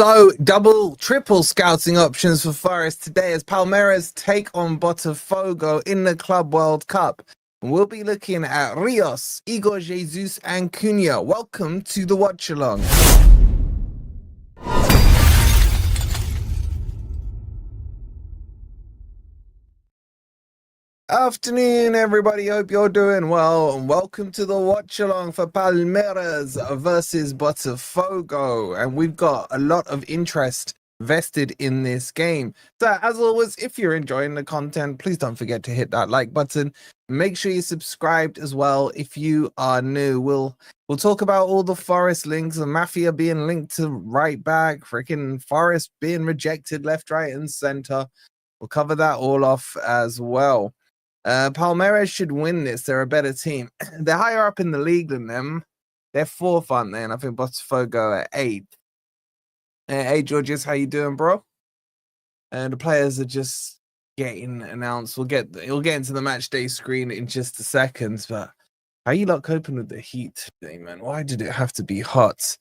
So, double, triple scouting options for Forest today as Palmeiras take on Botafogo in the Club World Cup. We'll be looking at Rios, Igor Jesus, and Cunha. Welcome to the watch along. Afternoon, everybody. Hope you're doing well, and welcome to the watch along for Palmeiras versus Botafogo. And we've got a lot of interest vested in this game. So, as always, if you're enjoying the content, please don't forget to hit that like button. Make sure you're subscribed as well if you are new. We'll talk about all the Forest links, the Mafia being linked to right back, freaking Forest being rejected left, right, and center. We'll cover that all off as well. Palmeiras should win this. They're a better team. They're higher up in the league than them. They're fourth, aren't they? And I think Botafogo at 8th. Hey, Georges, how you doing, bro? And the players are just getting announced. We'll get into the match day screen in just a second. But how you lot coping with the heat today, man? Why did it have to be hot?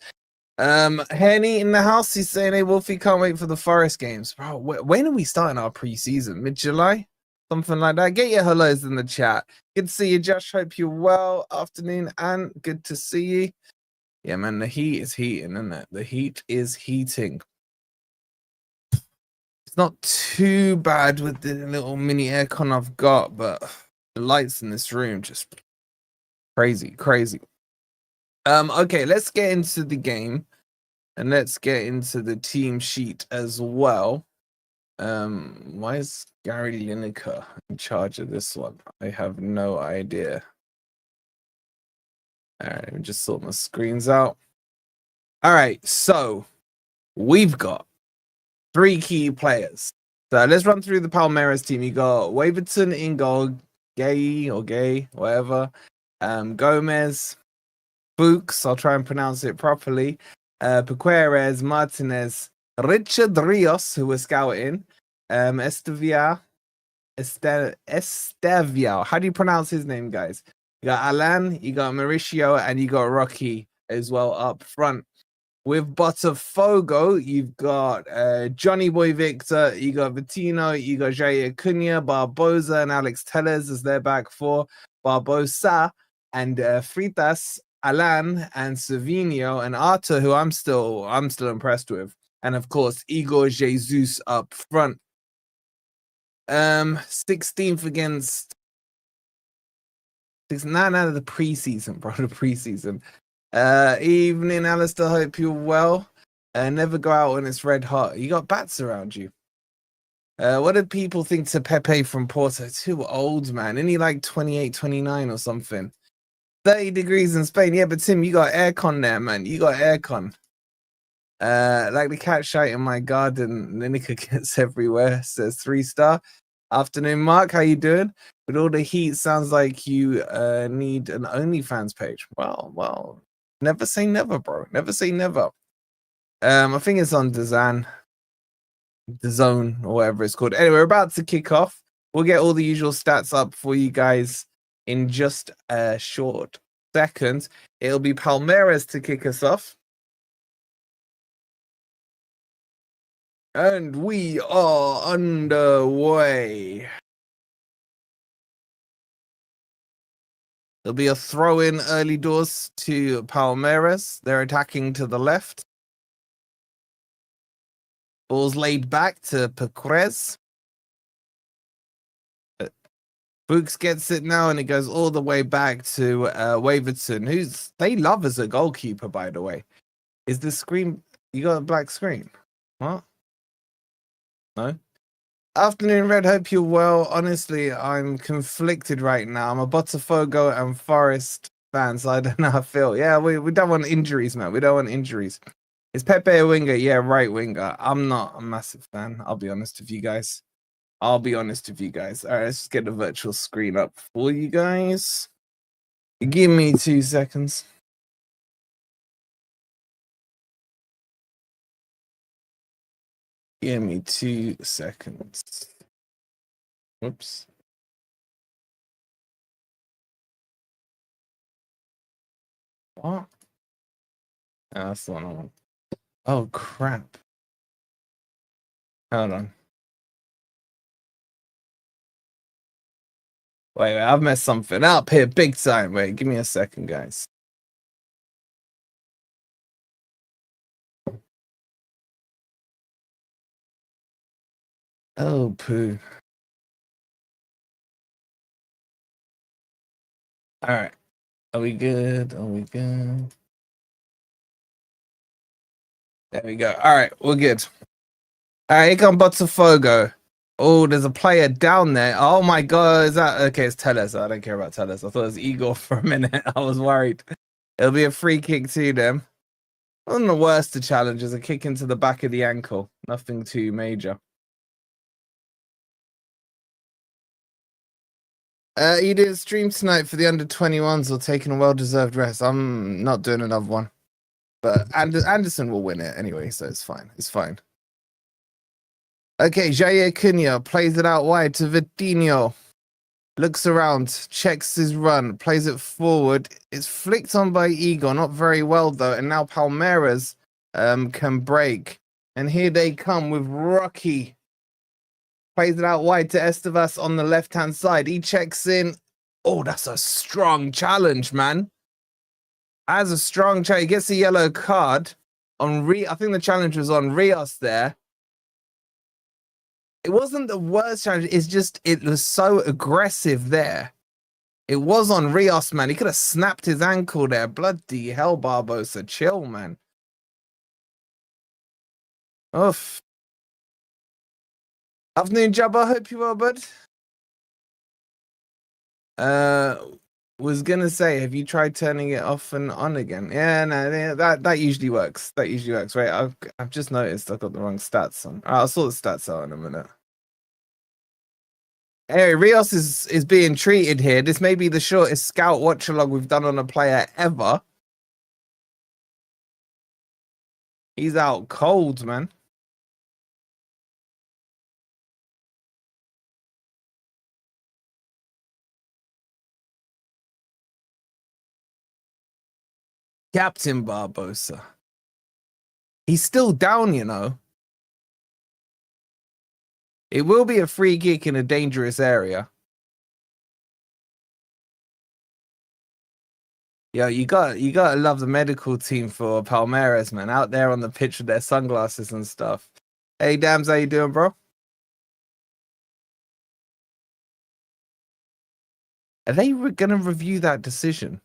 Henny in the house, he's saying, hey, Wolfie, can't wait for the Forest games. Bro, when are we starting our pre-season? Mid-July? Something like that. Get your hellos in the chat. Good to see you, Josh. Hope you're well. Afternoon, and good to see you. Yeah, man, the heat is heating, isn't it? The heat is heating. It's not too bad with the little mini aircon I've got, but the lights in this room just crazy. Okay, let's get into the game, and let's get into the team sheet as well. Why is Gary Lineker in charge of this one? I have no idea. All right, let me just sort my screens out. All right, so we've got 3 key players. So let's run through the Palmeiras team. You got Waverton in goal, Gay, whatever. Gomez, Fuchs, I'll try and pronounce it properly. Piqueres, Martinez, Richard Rios, who we're scouting. Estevao. How do you pronounce his name, guys? You got Alan, you got Mauricio, and you got Rocky as well up front. With Botafogo, you've got Johnny Boy Victor, you got Vitinho, you got Jair Cunha, Barbosa, and Alex Tellez as their back 4. Barbosa and Fritas, Alan, and Savinho, and Arthur, who I'm still impressed with. And of course, Igor Jesus up front. 16th against 9 out of the preseason, bro. The preseason. Evening, Alistair. Hope you're well. Never go out when it's red hot. You got bats around you. What did people think to Pepe from Porto? Too old, man. Isn't he like 28, 29 or something? 30 degrees in Spain. Yeah, but Tim, you got aircon there, man. You got aircon. Like the cat shite in my garden, Lineker gets everywhere. Says 3-star. Afternoon, Mark. How you doing? With all the heat, sounds like you need an OnlyFans page. Well, never say never, bro. Never say never. I think it's on DAZN, or whatever it's called. Anyway, we're about to kick off. We'll get all the usual stats up for you guys in just a short second. It'll be Palmeiras to kick us off. And we are underway. There'll be a throw-in early doors to Palmeiras. They're attacking to the left. Ball's laid back to Piqueres. Fuchs gets it now, and it goes all the way back to Waverton, who's they love as a goalkeeper, by the way. Is the screen... You got a black screen? What? No? Afternoon, Red. Hope you're well. Honestly, I'm conflicted right now. I'm a Botafogo and Forest fan, so I don't know how I feel. Yeah, we don't want injuries, man. We don't want injuries. Is Pepe a winger? Yeah, right winger. I'm not a massive fan. I'll be honest with you guys. All right, let's just get the virtual screen up for you guys. Give me 2 seconds. Give me 2 seconds. Whoops. What? That's the one I want. Oh, crap. Hold on. Wait, I've messed something up here big time. Wait, give me a second, guys. Oh, poo. All right. Are we good? Are we good? There we go. All right, we're good. All right, here come Botafogo. Oh, there's a player down there. Oh my god, is that okay? It's Telles. I don't care about Telles. I thought it was Igor for a minute. I was worried. It'll be a free kick to them. Wasn't the worst of challenges. A kick into the back of the ankle. Nothing too major. You did a stream tonight for the under 21s or taking a well-deserved rest. I'm not doing another one. But Anderson will win it anyway, so it's fine. It's fine. Okay, Jair Cunha plays it out wide to Vitinho. Looks around, checks his run, plays it forward. It's flicked on by Igor, not very well though. And now Palmeiras can break. And here they come with Rocky. Plays it out wide to Estevas on the left-hand side. He checks in. Oh, that's a strong challenge, man. As a strong challenge. He gets a yellow card. I think the challenge was on Rios there. It wasn't the worst challenge. It's just, it was so aggressive there. It was on Rios, man. He could have snapped his ankle there. Bloody hell, Barbosa. Chill, man. Oof. Afternoon, Jabba. Hope you well, bud. Was gonna say, have you tried turning it off and on again? Yeah, no, that usually works. That usually works. Wait, I've just noticed I've got the wrong stats on. I'll sort the stats out in a minute. Hey, Rios is being treated here. This may be the shortest scout watch along we've done on a player ever. He's out cold, man. Captain Barbosa. He's still down, you know. It will be a free kick in a dangerous area. Yeah, you gotta love the medical team for Palmeiras, man. Out there on the pitch with their sunglasses and stuff. Hey, Dams, how you doing, bro? Are they gonna review that decision?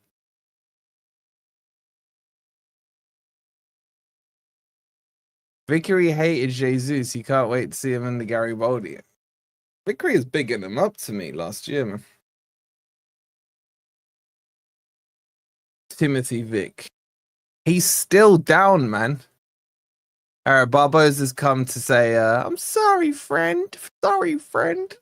Vickery hated Jesus. He can't wait to see him in the Garibaldi. Vickery is bigging him up to me last year, man. Timothy Vick. He's still down, man. Barbosa has come to say, I'm sorry, friend. Sorry, friend.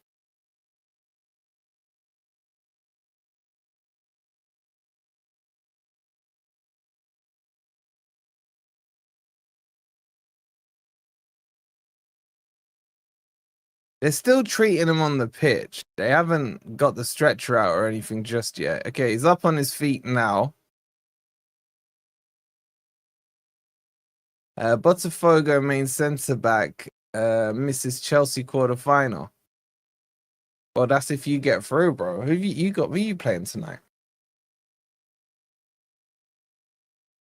They're still treating him on the pitch. They haven't got the stretcher out or anything just yet. Okay, he's up on his feet now. Botafogo main centre back misses Chelsea quarterfinal. Well, that's if you get through, bro. Who are you playing tonight?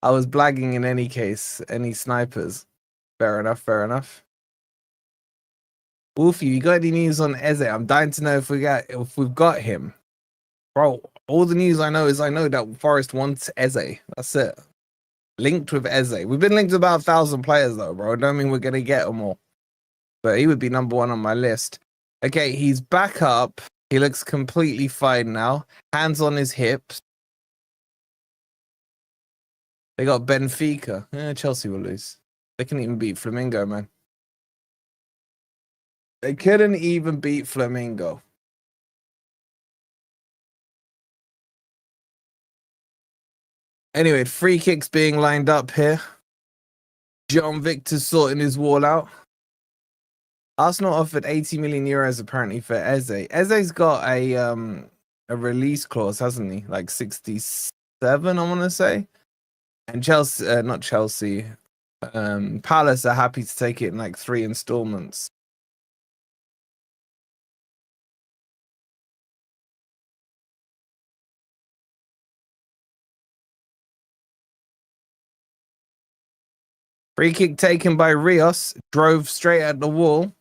I was blagging in any case. Any snipers? Fair enough. Fair enough. Wolfie, you got any news on Eze? I'm dying to know if we've got him, bro. All the news I know is that Forest wants Eze. That's it. Linked with Eze. We've been linked to about 1,000 players though, bro. I don't mean we're gonna get them all, but he would be number one on my list. Okay, he's back up. He looks completely fine now. Hands on his hips. They got Benfica. Chelsea will lose. They can even beat Flamengo, man. They couldn't even beat Flamengo. Anyway, free kicks being lined up here. John Victor sorting his wall out. Arsenal offered 80 million euros apparently for Eze. Eze's got a release clause, hasn't he? Like 67, I want to say. And Chelsea, not Chelsea, Palace are happy to take it in like 3 installments. Free kick taken by Rios. Drove straight at the wall.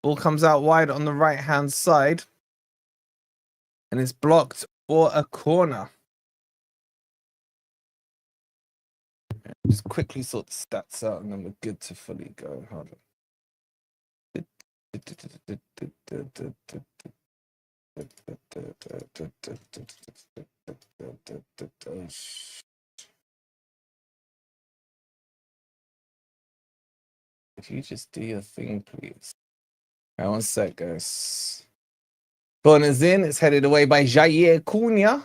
Ball comes out wide on the right-hand side. And it's blocked for a corner. Just quickly sort the stats out and then we're good to fully go. Hold on. If you just do your thing, please. Right, one sec, guys. Corner's in. It's headed away by Jair Cunha.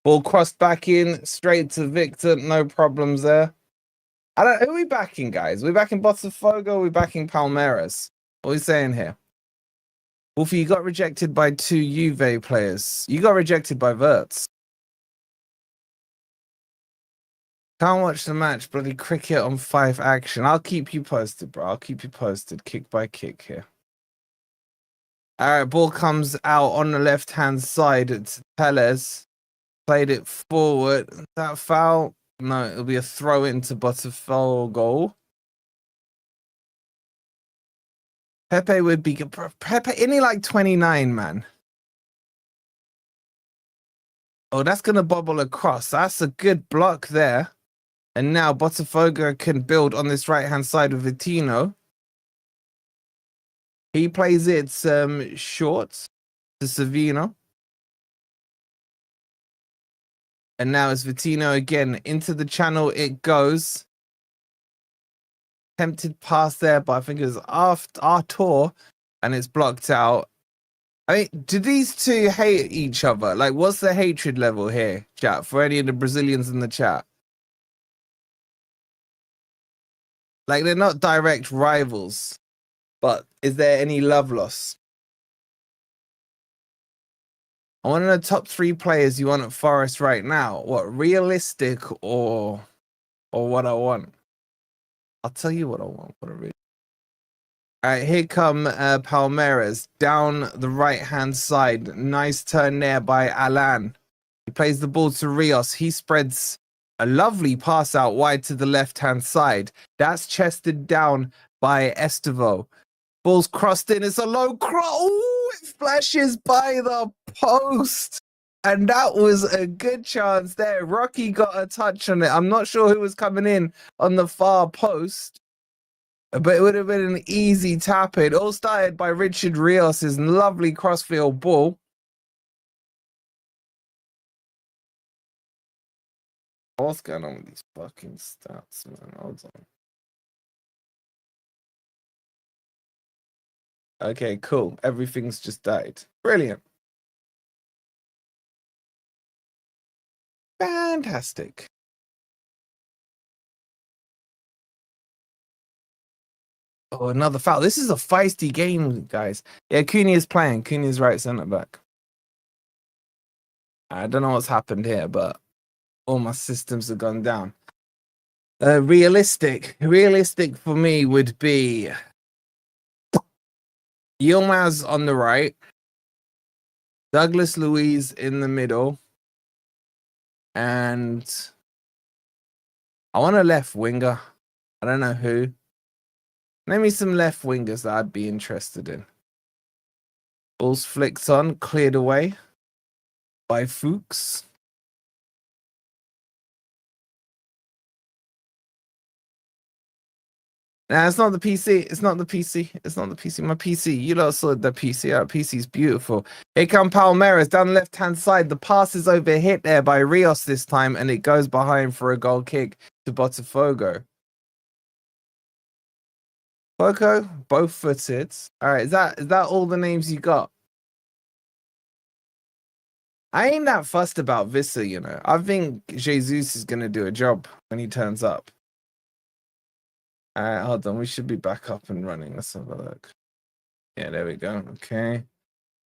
Ball crossed back in, straight to Victor. No problems there. Who are we backing, guys? Are we backing Botafogo? Or are we backing Palmeiras? What are we saying here? Wolfie, you got rejected by 2 Juve players. You got rejected by Verts. Can't watch the match. Bloody cricket on 5 action. I'll keep you posted, bro. I'll keep you posted. Kick by kick here. All right, ball comes out on the left-hand side. It's Teles. Played it forward. That foul? No, it'll be a throw into Botafogo. Pepe would be good. Pepe, isn't he like 29, man? Oh, that's going to bobble across. That's a good block there. And now Botafogo can build on this right-hand side with Vitinho. He plays it short to Savino. And now it's Vitinho again. Into the channel it goes. Tempted pass there, but I think it was after Artur, and it's blocked out. I mean, do these two hate each other? Like, what's the hatred level here, chat, for any of the Brazilians in the chat? Like, they're not direct rivals, but is there any love loss? I want to know top 3 players you want at Forest right now. What, realistic or what I want? I'll tell you what I want. What I really. All right, here come Palmeiras down the right-hand side. Nice turn there by Alan. He plays the ball to Rios. He spreads a lovely pass out wide to the left-hand side. That's chested down by Estevo. Ball's crossed in. It's a low cross. Ooh, it flashes by the post. And that was a good chance there. Rocky got a touch on it. I'm not sure who was coming in on the far post, but it would have been an easy tap in. All started by Richard Rios' lovely crossfield ball. What's going on with these fucking stats, man? Hold on. Okay, cool. Everything's just died. Brilliant. Fantastic. Oh, another foul. This is a feisty game, guys. Yeah, Cunha is playing. Cunha's right centre back. I don't know what's happened here, but all my systems have gone down. Realistic for me would be Yilmaz on the right, Douglas Luiz in the middle, and I want a left winger. I don't know who. Name me some left wingers that I'd be interested in. Ball's flicked on, cleared away by Fuchs. Nah, it's not the PC. It's not the PC. It's not the PC. My PC. You lot saw the PC. Our PC's beautiful. Here come Palmeiras down the left-hand side. The pass is overhit there by Rios this time, and it goes behind for a goal kick to Botafogo. Foco, both-footed. All right, is that all the names you got? I ain't that fussed about Vissa, you know. I think Jesus is gonna do a job when he turns up. All right, hold on. We should be back up and running. Let's have a look. Yeah, there we go. Okay.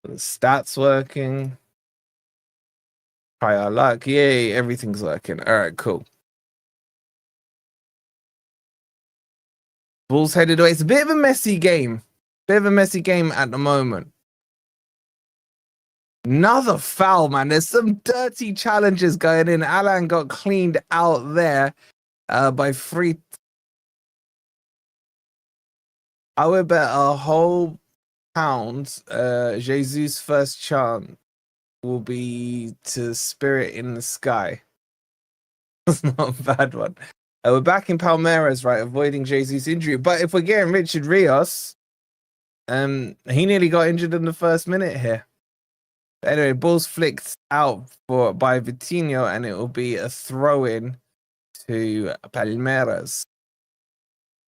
The stats working. Try our luck. Yay, everything's working. All right, cool. Ball's headed away. It's a bit of a messy game. Bit of a messy game at the moment. Another foul, man. There's some dirty challenges going in. Alan got cleaned out there by free. I would bet a whole pound Jesus' first chance will be to Spirit in the Sky. That's not a bad one. We're back in Palmeiras, right? Avoiding Jesus' injury. But if we're getting Richard Rios, he nearly got injured in the first minute here. Anyway, ball's flicked out by Vitinho, and it will be a throw-in to Palmeiras.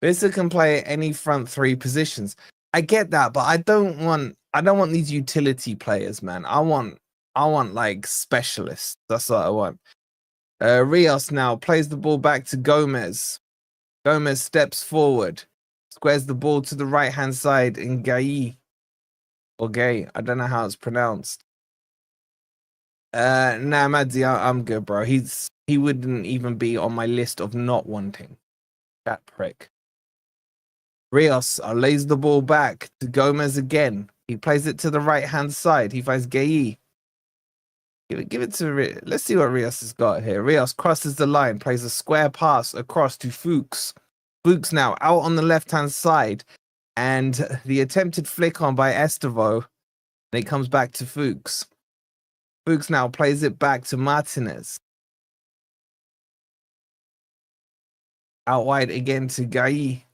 Vista can play any front three positions. I get that, but I don't want these utility players, man. I want like specialists. That's what I want. Rios now plays the ball back to Gomez. Gomez steps forward, squares the ball to the right-hand side in Gay. Or Gay. I don't know how it's pronounced. Nah, Madzi, I'm good, bro. He wouldn't even be on my list of not wanting. That prick. Rios lays the ball back to Gomez again. He plays it to the right-hand side. He finds Gay. Give it to Rios. Let's see what Rios has got here. Rios crosses the line, plays a square pass across to Fuchs. Fuchs now out on the left-hand side, and the attempted flick on by Estevao, and it comes back to Fuchs. Fuchs now plays it back to Martinez. Out wide again to Gay.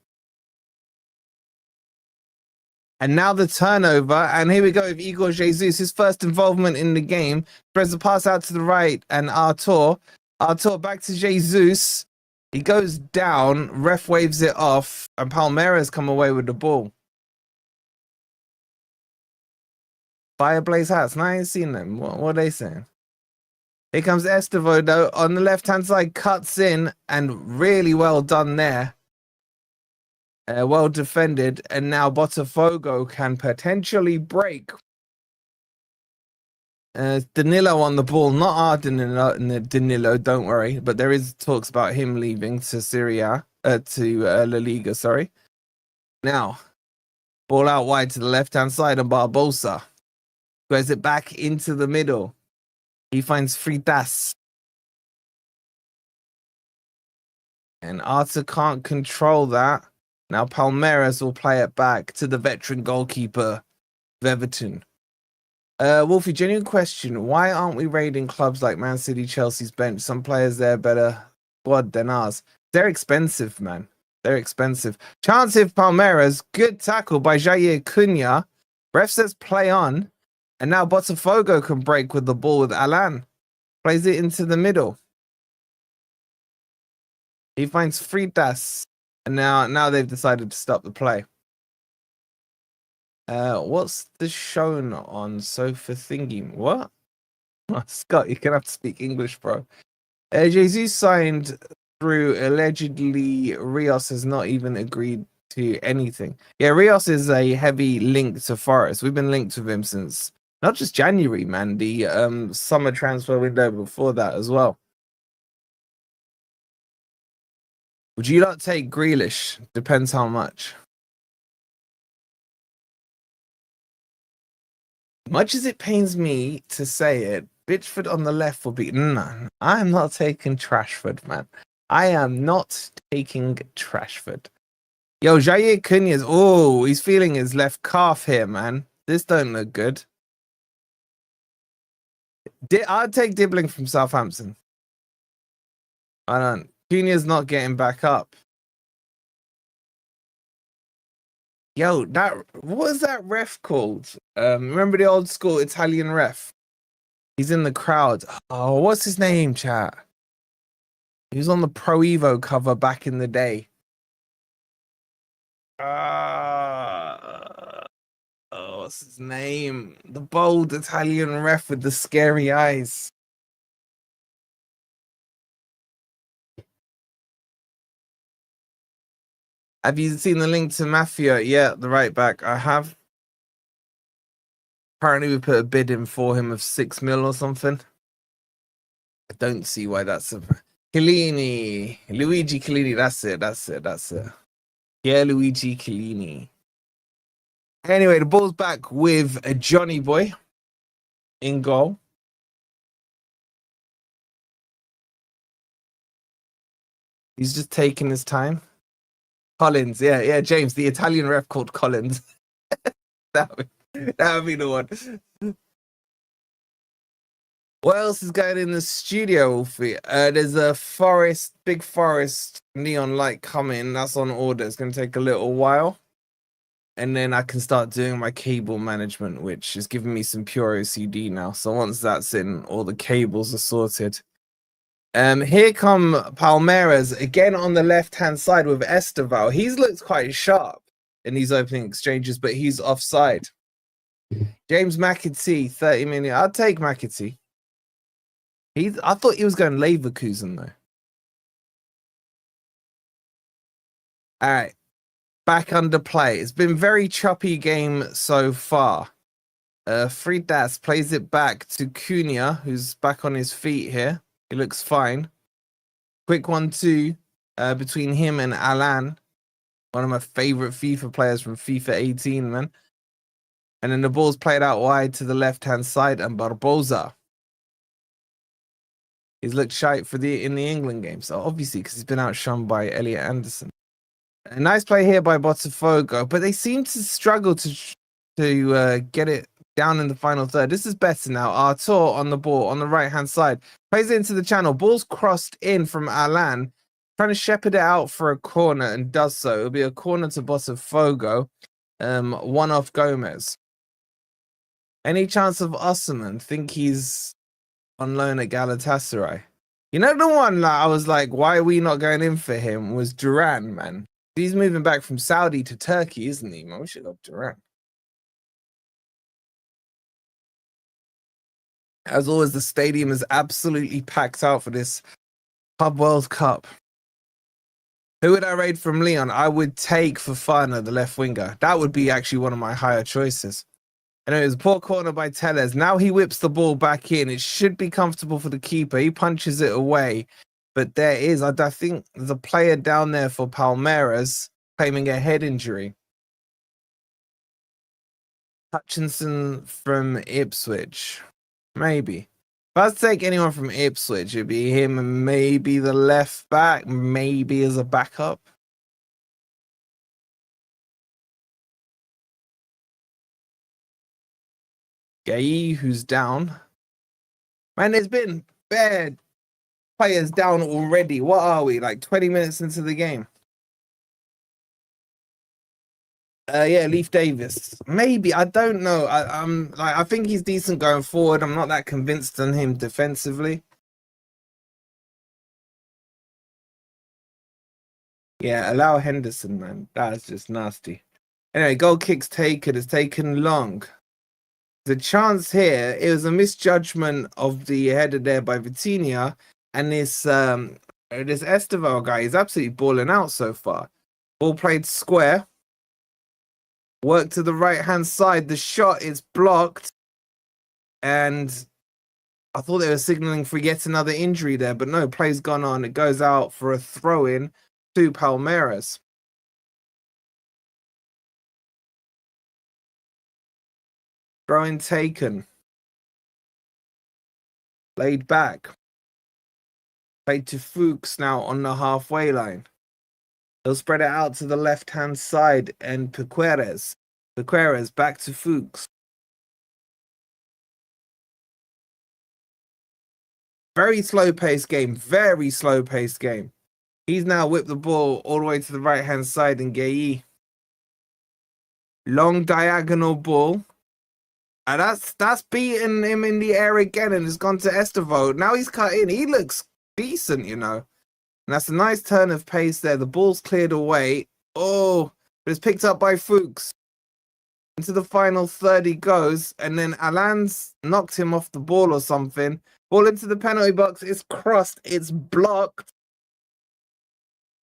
And now the turnover, and here we go with Igor Jesus, his first involvement in the game. Throws the pass out to the right, and Artur back to Jesus. He goes down, ref waves it off, and Palmeiras come away with the ball. Fireblaze hats. No, I ain't seen them. What are they saying? Here comes Estevao, though, on the left-hand side, cuts in, and really well done there. Well defended, and now Botafogo can potentially break. Danilo on the ball, not our Danilo, don't worry, but there is talks about him leaving to La Liga, sorry. Now, ball out wide to the left-hand side on Barbosa. Squares it back into the middle. He finds Fritas. And Arthur can't control that. Now Palmeiras will play it back to the veteran goalkeeper, Everton. Wolfie, genuine question. Why aren't we raiding clubs like Man City, Chelsea's bench? Some players there better squad than ours. They're expensive, man. They're expensive. Chance of Palmeiras. Good tackle by Jair Cunha. Ref says play on. And now Botafogo can break with the ball with Alan. Plays it into the middle. He finds Fritas. And now they've decided to stop the play. What's the shown on sofa thingy? What? Oh, Scott, you're gonna have to speak English, bro. Jesus signed through allegedly. Rios has not even agreed to anything. Yeah, Rios is a heavy link to Forest. We've been linked with him since not just January, man. The summer transfer window before that as well. Would you not take Grealish? Depends how much. Much as it pains me to say it, Bitchford on the left will be... No, I am not taking Trashford, man. I am not taking Trashford. Yo, Jair Cunha's... Oh, he's feeling his left calf here, man. This don't look good. I'd take Dibbling from Southampton. I don't... Cunha's not getting back up. Yo, what was that ref called? Remember the old school Italian ref? He's in the crowd. Oh, what's his name, chat? He was on the Pro Evo cover back in the day. What's his name? The bold Italian ref with the scary eyes. Have you seen the link to Mafia? Yeah, the right back. I have. Apparently, we put a bid in for him of 6 mil or something. I don't see why that's a... Chiellini. Luigi Chiellini. That's it. Yeah, Luigi Chiellini. Anyway, the ball's back with Johnny Boy. in goal. He's just taking his time. Collins, yeah, James, the Italian ref called Collins. that would be the one. What else is going in the studio, Wolfie? There's a big forest neon light coming. That's on order. It's going to take a little while. And then I can start doing my cable management, which is giving me some pure OCD now. So once that's in, all the cables are sorted. Here come Palmeiras again on the left-hand side with Esteval. He's looked quite sharp in these opening exchanges, but he's offside. James McAtee, 30 minutes. I'll take McAtee. I thought he was going Leverkusen though. All right, back under play. It's been very choppy game so far. Fridas plays it back to Cunha, who's back on his feet here. He looks fine. Quick 1-2 between him and Alan, one of my favorite FIFA players from FIFA 18, man. And then the ball's played out wide to the left-hand side, and Barbosa. He's looked shite in the England game, so obviously because he's been outshone by Elliot Anderson. A nice play here by Botafogo, but they seem to struggle to get it down in the final third. This is better now. Artur on the ball on the right-hand side. Plays it into the channel. Ball's crossed in from Alan. Trying to shepherd it out for a corner and does so. It'll be a corner to Botafogo. One off Gomez. Any chance of Osman? Think he's on loan at Galatasaray. You know the one that I was like, why are we not going in for him? Was Duran, man. He's moving back from Saudi to Turkey, isn't he, man? We should have Duran. As always, the stadium is absolutely packed out for this Club World Cup. Who would I rate from Leon? I would take Fofana, the left winger. That would be actually one of my higher choices. And it was a poor corner by Tellez. Now he whips the ball back in. It should be comfortable for the keeper. He punches it away. But there is, I think there's a player down there for Palmeiras claiming a head injury. Hutchinson from Ipswich. Maybe. If I was to take anyone from Ipswich, it'd be him and maybe the left back, maybe as a backup. Gay, who's down. Man, there's been bad players down already. What are we, like 20 minutes into the game? Yeah, Leif Davis. Maybe, I don't know. I think he's decent going forward. I'm not that convinced on him defensively. Yeah, allow Henderson, man. That's just nasty. Anyway, goal kicks taken. It's taken long. The chance here, it was a misjudgment of the header there by Vitinha, and this Esteval guy is absolutely balling out so far. Ball played square. Work to the right-hand side. The shot is blocked. And I thought they were signaling for yet another injury there, but no, play's gone on. It goes out for a throw-in to Palmeiras. Throw-in taken. Laid back. Played to Fuchs now on the halfway line. They'll spread it out to the left-hand side and Piqueres back to Fuchs. Very slow-paced game. Very slow-paced game. He's now whipped the ball all the way to the right-hand side and Gay. Long diagonal ball. And that's beaten him in the air again and it's gone to Estevo. Now he's cut in. He looks decent, you know. And that's a nice turn of pace there. The ball's cleared away. Oh, but it's picked up by Fuchs. Into the final third he goes. And then Alan's knocked him off the ball or something. Ball into the penalty box. It's crossed. It's blocked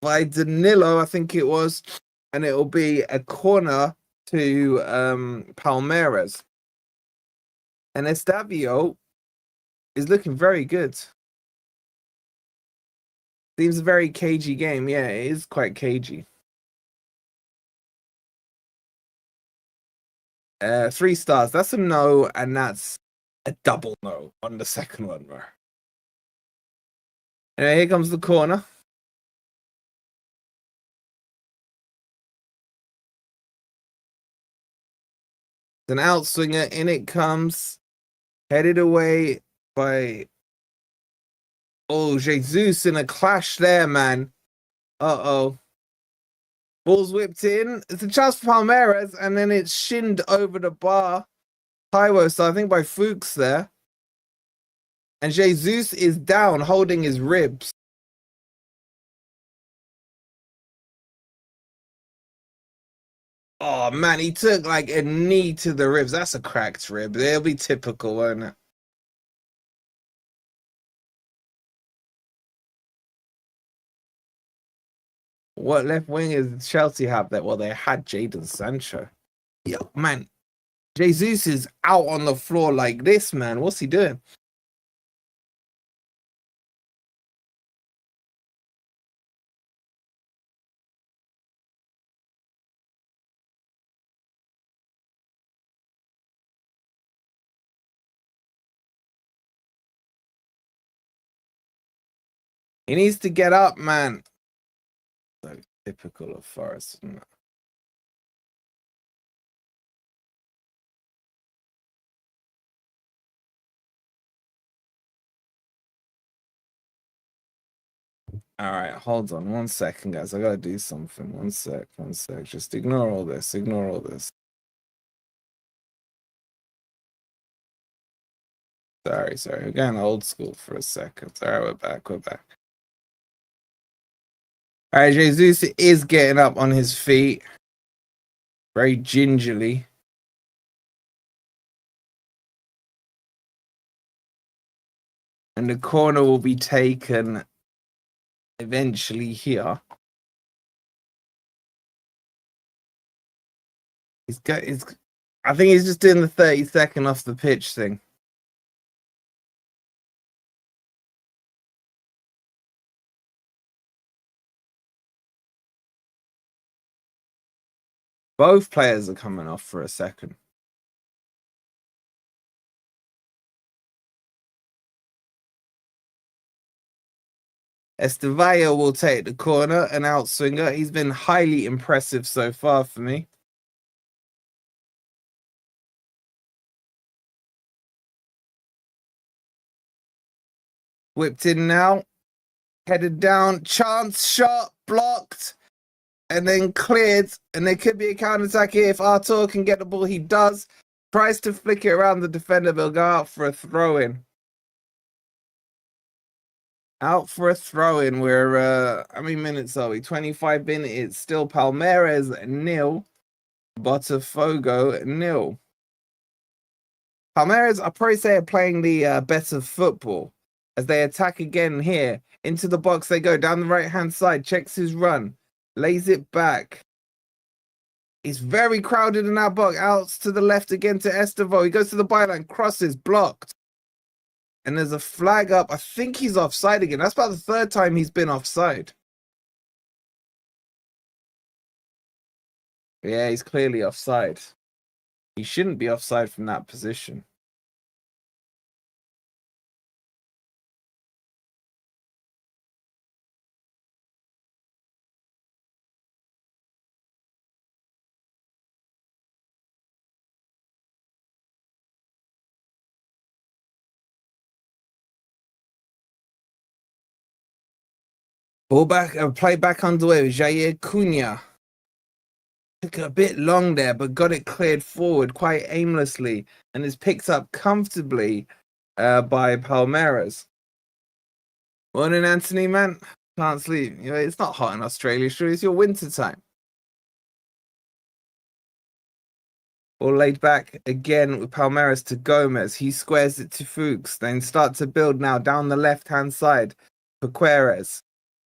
by Danilo, I think it was. And it'll be a corner to Palmeiras. And Estavio is looking very good. Seems a very cagey game. Yeah, it is quite cagey. 3 stars. That's a no, and that's A double no on the second one, bro. And here comes the corner. It's an outswinger. In it comes. Headed away by... Oh, Jesus in a clash there, man. Uh-oh. Ball's whipped in. It's a chance for Palmeiras, and then it's shinned over the bar. Taiwo, so I think by Fuchs there. And Jesus is down, holding his ribs. Oh, man, he took like a knee to the ribs. That's a cracked rib. It'll be typical, won't it? What left wing is Chelsea have that? Well, they had Jadon Sancho. Yo, man, Jesus is out on the floor like this, man. What's he doing? He needs to get up, man. So typical of Forest. All right, hold on 1 second, guys. I gotta do something. 1 sec, 1 sec. Just ignore all this. Ignore all this. Sorry. We're going old school for a second. All right, we're back. All right, Jesus is getting up on his feet. Very gingerly. And the corner will be taken eventually here. I think he's just doing the 30-second off the pitch thing. Both players are coming off for a second. Estevao will take the corner, an outswinger. He's been highly impressive so far for me. Whipped in now. Headed down. Chance shot. Blocked. And then cleared. And there could be a counter-attack here. If Artur can get the ball, he does. Tries to flick it around the defender, but he'll go out for a throw-in. Out for a throw-in. We're, how many minutes are we? 25 minutes. It's still Palmeiras 0. Botafogo 0. Palmeiras, I'll probably say, are playing the better football as they attack again here. Into the box they go, down the right-hand side, checks his run, lays it back. He's very crowded in that box. Out to the left again to Estevao. He goes to the byline, crosses, blocked. And there's a flag up. I think he's offside again. That's about the third time he's been offside. Yeah, he's clearly offside. He shouldn't be offside from that position. Ball back, play back underway with Jair Cunha. Took a bit long there, but got it cleared forward quite aimlessly and is picked up comfortably by Palmeiras. Morning, Anthony, man. Can't sleep. You know, it's not hot in Australia, sure. It's your winter time. Ball laid back again with Palmeiras to Gomez. He squares it to Fuchs. Then start to build now down the left-hand side for Queiroz.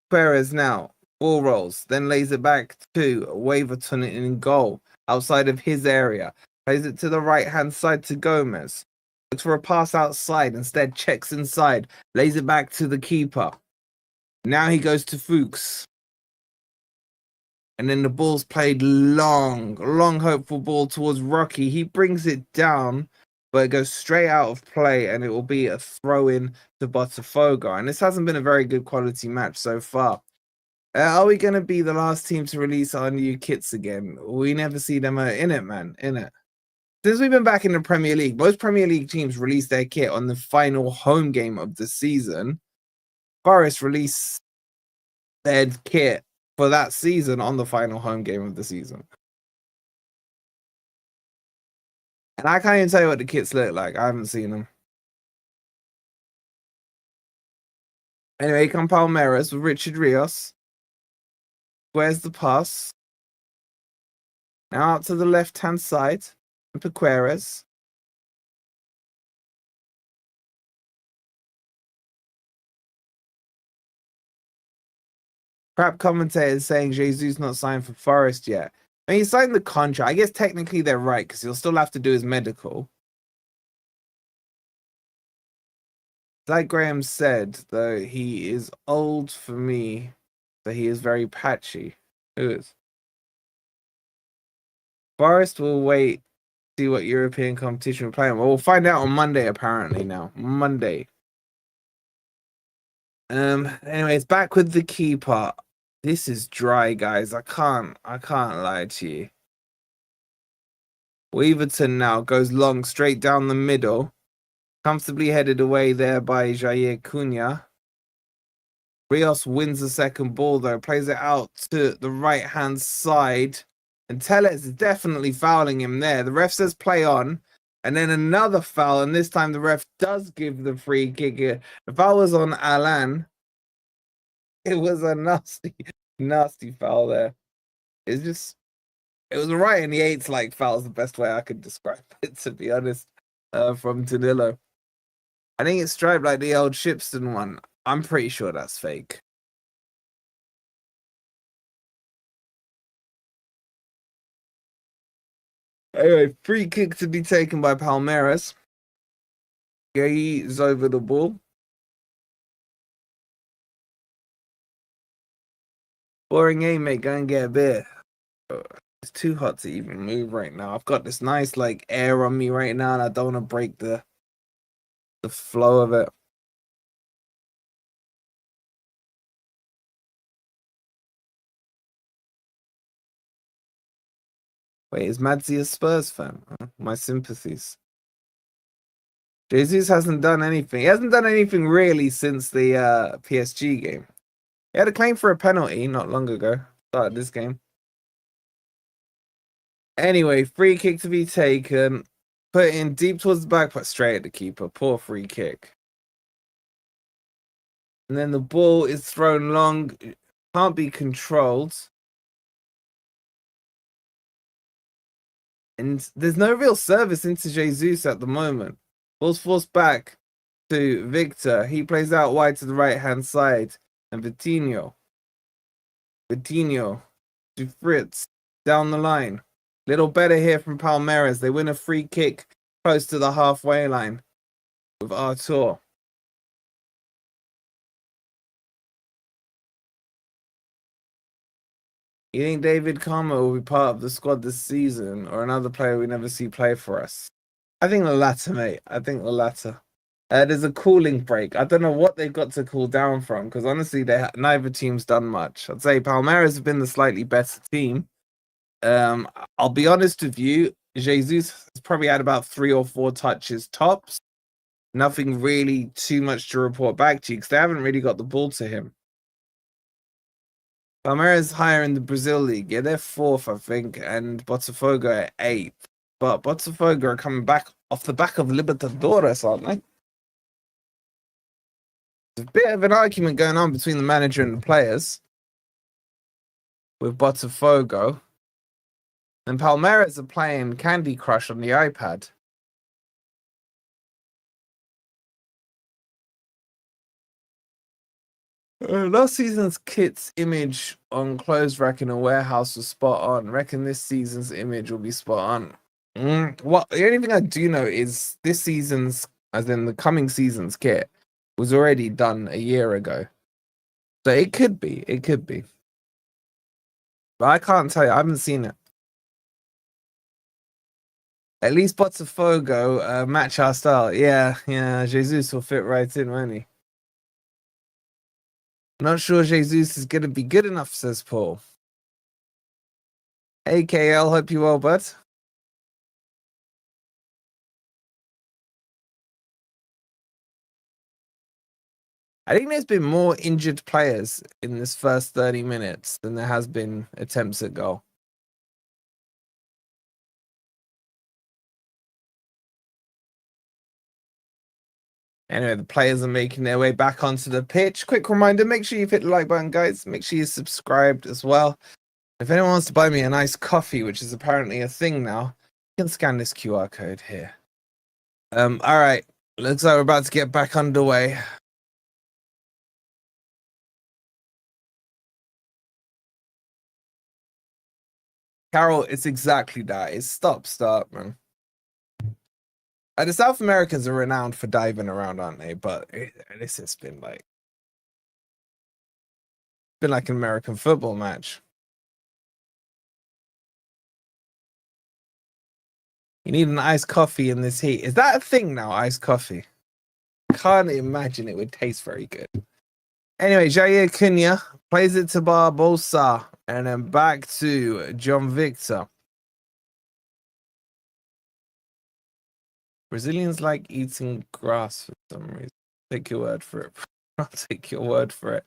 Queiroz now. Ball rolls, then lays it back to Waverton in goal, outside of his area. Plays it to the right-hand side to Gomez. Looks for a pass outside, instead checks inside, lays it back to the keeper. Now he goes to Fuchs. And then the ball's played long hopeful ball towards Rocky. He brings it down, but it goes straight out of play and it will be a throw-in to Botafogo. And this hasn't been a very good quality match so far. Are we going to be the last team to release our new kits again? We never see them in it, man, in it. Since we've been back in the Premier League, most Premier League teams release their kit on the final home game of the season. Forest released their kit for that season on the final home game of the season. And I can't even tell you what the kits look like. I haven't seen them. Anyway, come Palmeiras with Richard Rios. Where's the pass? Now out to the left-hand side. Piqueras. Crap commentators saying Jesus not signed for Forest yet. I mean, he signed the contract. I guess technically they're right because he'll still have to do his medical. Like Graham said, though, he is old for me, so he is very patchy. Who is? Forest will wait, see what European competition we're playing. Well, we'll find out on Monday, apparently, now. Monday. Anyways, back with the key part. This is dry, guys. I can't lie to you. Weaverton now goes long, straight down the middle. Comfortably headed away there by Jair Cunha. Rios wins the second ball, though. Plays it out to the right-hand side. And Teles is definitely fouling him there. The ref says play on. And then another foul. And this time the ref does give the free kick. If I was on Alan, it was a nasty foul there. It's just, it was right in the eights like foul's the best way I could describe it, to be honest, from Danilo. I think it's striped like the old Shipston one. I'm pretty sure that's fake. Anyway, free kick to be taken by Palmeiras. He's over the ball. Boring game, mate. Go and get a beer. It's too hot to even move right now. I've got this nice like air on me right now, and I don't want to break the flow of it. Wait, is Madzi a Spurs fan? My sympathies. Jesus hasn't done anything. He hasn't done anything really since the PSG game. He had a claim for a penalty not long ago. Started this game. Anyway, free kick to be taken. Put in deep towards the back, but straight at the keeper. Poor free kick. And then the ball is thrown long. Can't be controlled. And there's no real service into Jesus at the moment. Ball's forced back to Victor. He plays out wide to the right-hand side. And Vitinho to Fritz. Down the line. Little better here from Palmeiras. They win a free kick close to the halfway line with Artur. You think David Karma will be part of the squad this season or another player we never see play for us? I think the latter, mate. I think the latter. There's a cooling break. I don't know what they've got to cool down from because honestly, neither team's done much. I'd say Palmeiras have been the slightly better team. I'll be honest with you. Jesus has probably had about 3 or 4 touches tops. Nothing really too much to report back to you because they haven't really got the ball to him. Palmeiras higher in the Brazil league. Yeah, they're 4th, I think, and Botafogo at 8th. But Botafogo are coming back off the back of Libertadores, aren't they? There's a bit of an argument going on between the manager and the players with Botafogo. And Palmeiras are playing Candy Crush on the iPad. Last season's kit's image on clothes rack in a warehouse was spot on. Reckon this season's image will be spot on. The only thing I do know is this season's, as in the coming season's kit, was already done a year ago. So it could be. But I can't tell you. I haven't seen it. At least Botafogo match our style. Yeah, Jesus will fit right in, won't he? Not sure Jesus is going to be good enough, says Paul. Hey, KL, hope you well, bud. I think there's been more injured players in this first 30 minutes than there has been attempts at goal. Anyway, the players are making their way back onto the pitch. Quick reminder, make sure you've hit the like button, guys. Make sure you're subscribed as well. If anyone wants to buy me a nice coffee, which is apparently a thing now, you can scan this QR code here. All right. Looks like we're about to get back underway. Carol, it's exactly that. It's stop-start, man. The South Americans are renowned for diving around, aren't they? But this has been like an American football match. You need an iced coffee in this heat. Is that a thing now, iced coffee? Can't imagine it would taste very good. Anyway, Jair Cunha plays it to Barbosa and then back to John Victor. Brazilians like eating grass for some reason. Take your word for it. I'll take your word for it.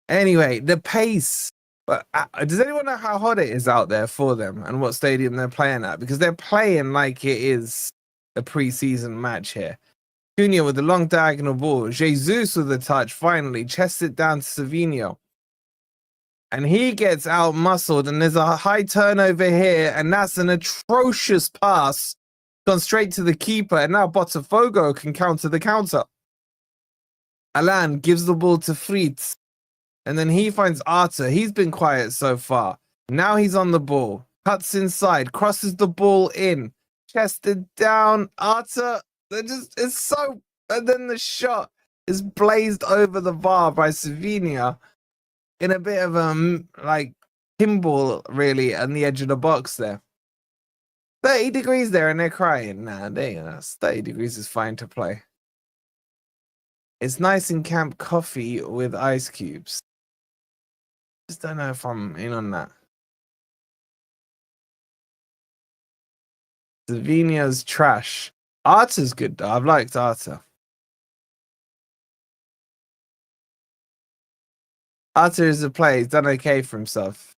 Anyway, the pace. But does anyone know how hot it is out there for them and what stadium they're playing at? Because they're playing like it is a preseason match here. Cunha with the long diagonal ball. Jesus with the touch, finally. Chests it down to Savinho. And he gets out-muscled, and there's a high turnover here, and that's an atrocious pass. Gone straight to the keeper, and now Botafogo can counter the counter. Alan gives the ball to Fritz, and then he finds Arta. He's been quiet so far. Now he's on the ball. Cuts inside, crosses the ball in. Chested down. Arta, it's so... And then the shot is blazed over the bar by Savinho in a bit of like pinball, really, on the edge of the box there. 30 degrees there and they're crying. Nah, 30 degrees is fine to play. It's nice in camp coffee with ice cubes. Just don't know if I'm in on that. Savinho's trash. Arta's good though. I've liked Arta. Arta is a player. He's done okay for himself.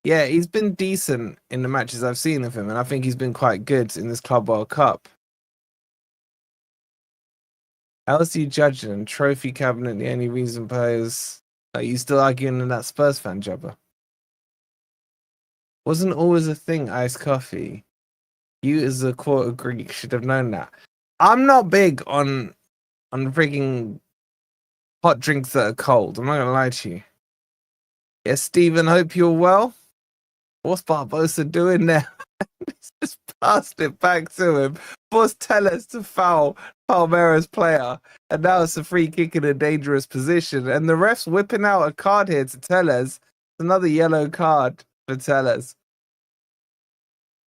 Yeah, he's been decent in the matches I've seen of him, and I think he's been quite good in this Club World Cup. How else do you judge them? Trophy cabinet, the only reason players... Are you still arguing in that Spurs fan, Jobber? Wasn't always a thing, iced coffee. You as a quarter Greek should have known that. I'm not big on freaking hot drinks that are cold. I'm not gonna lie to you. Yes, Stephen, hope you're well. What's Barbosa doing there? Just passed it back to him. Forced Telles to foul Palmeiras player. And now it's a free kick in a dangerous position. And the ref's whipping out a card here to Telles. Another yellow card for Telles.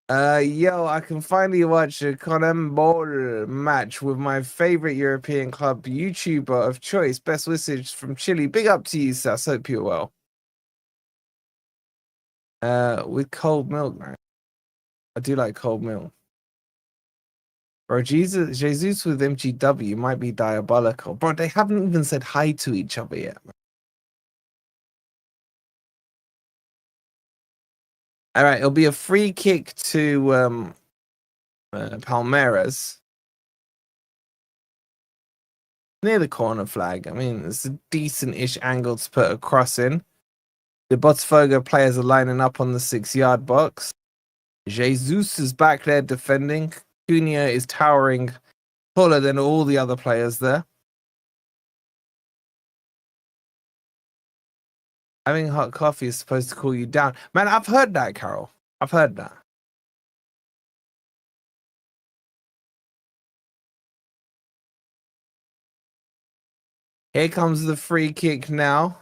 Yo, I can finally watch a Conmebol match with my favorite European club YouTuber of choice. Best wishes from Chile. Big up to you, Sass. Hope you're well. With cold milk, man. I do like cold milk. Bro, Jesus with MGW might be diabolical. Bro, they haven't even said hi to each other yet, man. All right, it'll be a free kick to Palmeiras. Near the corner flag. I mean, it's a decent-ish angle to put a cross in. The Botafogo players are lining up on the 6-yard box. Jesus is back there defending. Cunha is towering, taller than all the other players there. Having hot coffee is supposed to cool you down. Man, I've heard that, Carol. I've heard that. Here comes the free kick now.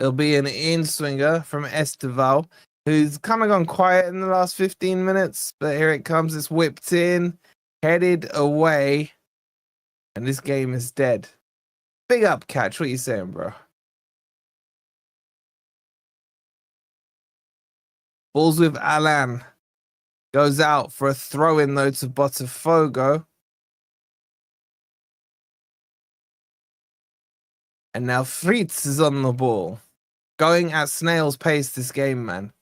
It'll be an in-swinger from Esteval. who's kind of gone quiet in the last 15 minutes. But here it comes. It's whipped in, headed away. And this game is dead. Big up, Catch. What you saying, bro? Balls with Alan. Goes out for a throw-in, though, to Botafogo. And now Fritz is on the ball. Going at snail's pace this game, man.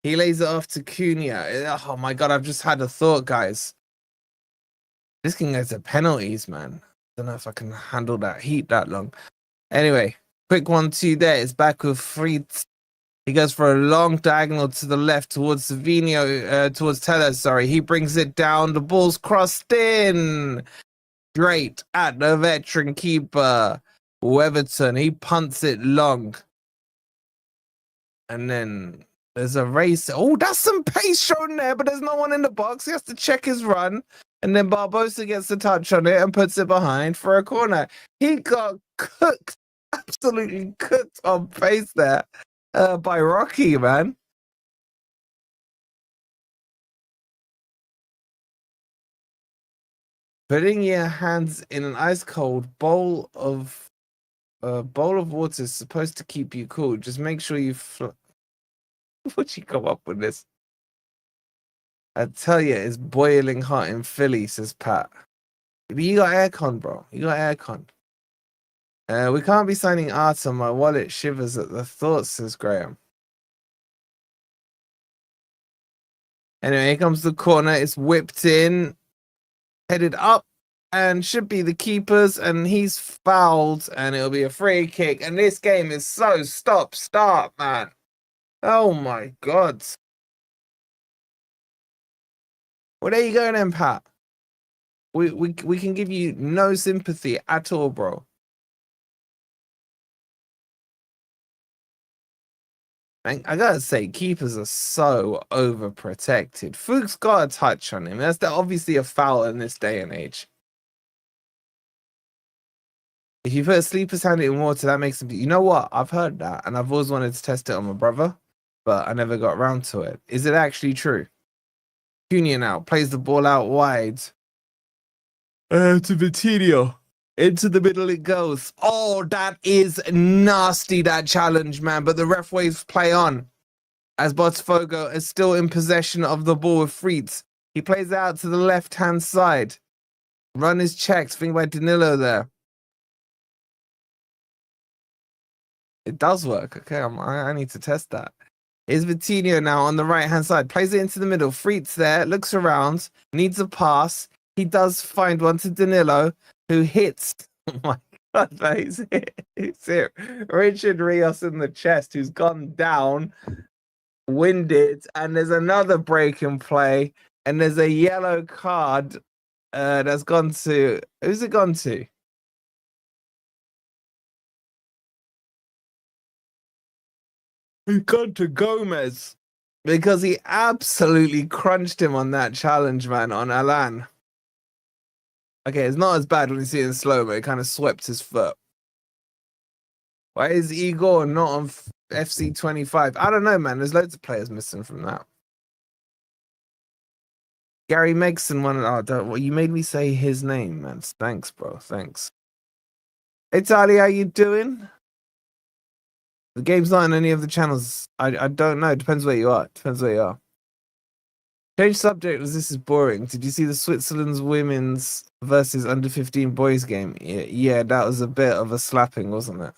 He lays it off to Cunha. Oh, my God. I've just had a thought, guys. This can go to penalties, man. Don't know if I can handle that heat that long. Anyway, quick 1-2 there. It's back with Fritz. He goes for a long diagonal to the left towards Savino, towards Tellez, sorry. He brings it down. The ball's crossed in. Straight at the veteran keeper, Weatherton. He punts it long. And then there's a race. Oh, that's some pace shown there, but there's no one in the box. He has to check his run. And then Barbosa gets the touch on it and puts it behind for a corner. He got cooked, absolutely cooked on pace there by Rocky, man. Putting your hands in an ice cold bowl of water is supposed to keep you cool. Just make sure you. What'd you come up with this? I tell you, it's boiling hot in Philly, says Pat. You got aircon, bro. You got aircon. We can't be signing Arta. My wallet shivers at the thought, says Graham. Anyway, here comes the corner. It's whipped in, headed up, and should be the keeper's, and he's fouled, and it'll be a free kick. And this game is so stop-start, man. Oh, my God. Well, there you go then, Pat. We can give you no sympathy at all, bro. I gotta say, keepers are so overprotected. Fuchs got a touch on him. That's obviously a foul in this day and age. If you put a sleeper's hand in water, that makes him... You know what? I've heard that, and I've always wanted to test it on my brother, but I never got around to it. Is it actually true? Cunha now plays the ball out wide. To Vitinho. Into the middle it goes. Oh, that is nasty, that challenge, man. But the ref waves play on. As Botafogo is still in possession of the ball with Fritz. He plays out to the left-hand side. Run is checked. Think by Danilo there. It does work. Okay, I need to test that. Is Vitinho now on the right-hand side. Plays it into the middle. Fritz there. Looks around. Needs a pass. He does find one to Danilo, who hits. Oh my God, he's hit Richard Rios in the chest, who's gone down, winded, and there's another break in play, and there's a yellow card that's gone to. Who's it gone to? It's gone to Gomez because he absolutely crunched him on that challenge, man, on Alan. Okay, it's not as bad when you see it in slow-mo. It kind of swept his foot. Why is Igor not on FC 25? I don't know, man. There's loads of players missing from that. Gary Megson won. Oh, well, you made me say his name, man. Thanks, bro. Thanks. Hey, Tali, how you doing? The game's not on any of the channels. I don't know. Depends where you are. Depends where you are. Change subject as this is boring. Did you see the Switzerland's women's versus under 15 boys game? Yeah, that was a bit of a slapping, wasn't it?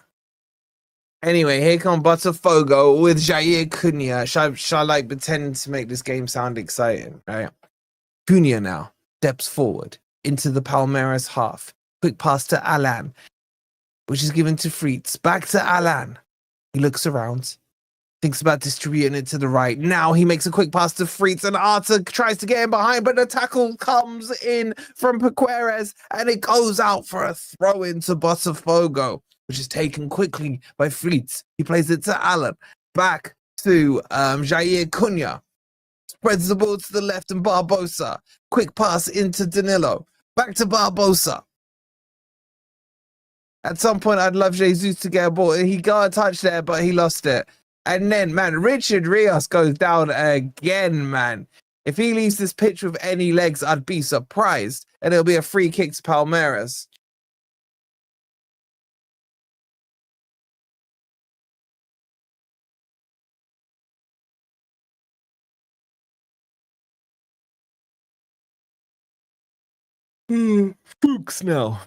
Anyway, here come Botafogo with Jair Cunha. Shall I pretend to make this game sound exciting? Right. Cunha now steps forward into the Palmeiras half. Quick pass to Alan, which is given to Fritz. Back to Alan. He looks around. Thinks about distributing it to the right. Now he makes a quick pass to Fritz, and Arta tries to get him behind, but the tackle comes in from Paqueres, and it goes out for a throw-in to Botafogo, which is taken quickly by Fritz. He plays it to Alan. Back to Jair Cunha. Spreads the ball to the left, and Barbosa. Quick pass into Danilo. Back to Barbosa. At some point, I'd love Jesus to get a ball. He got a touch there, but he lost it. And then, man, Richard Rios goes down again, man. If he leaves this pitch with any legs, I'd be surprised. And it'll be a free kick to Palmeiras. Fuchs now.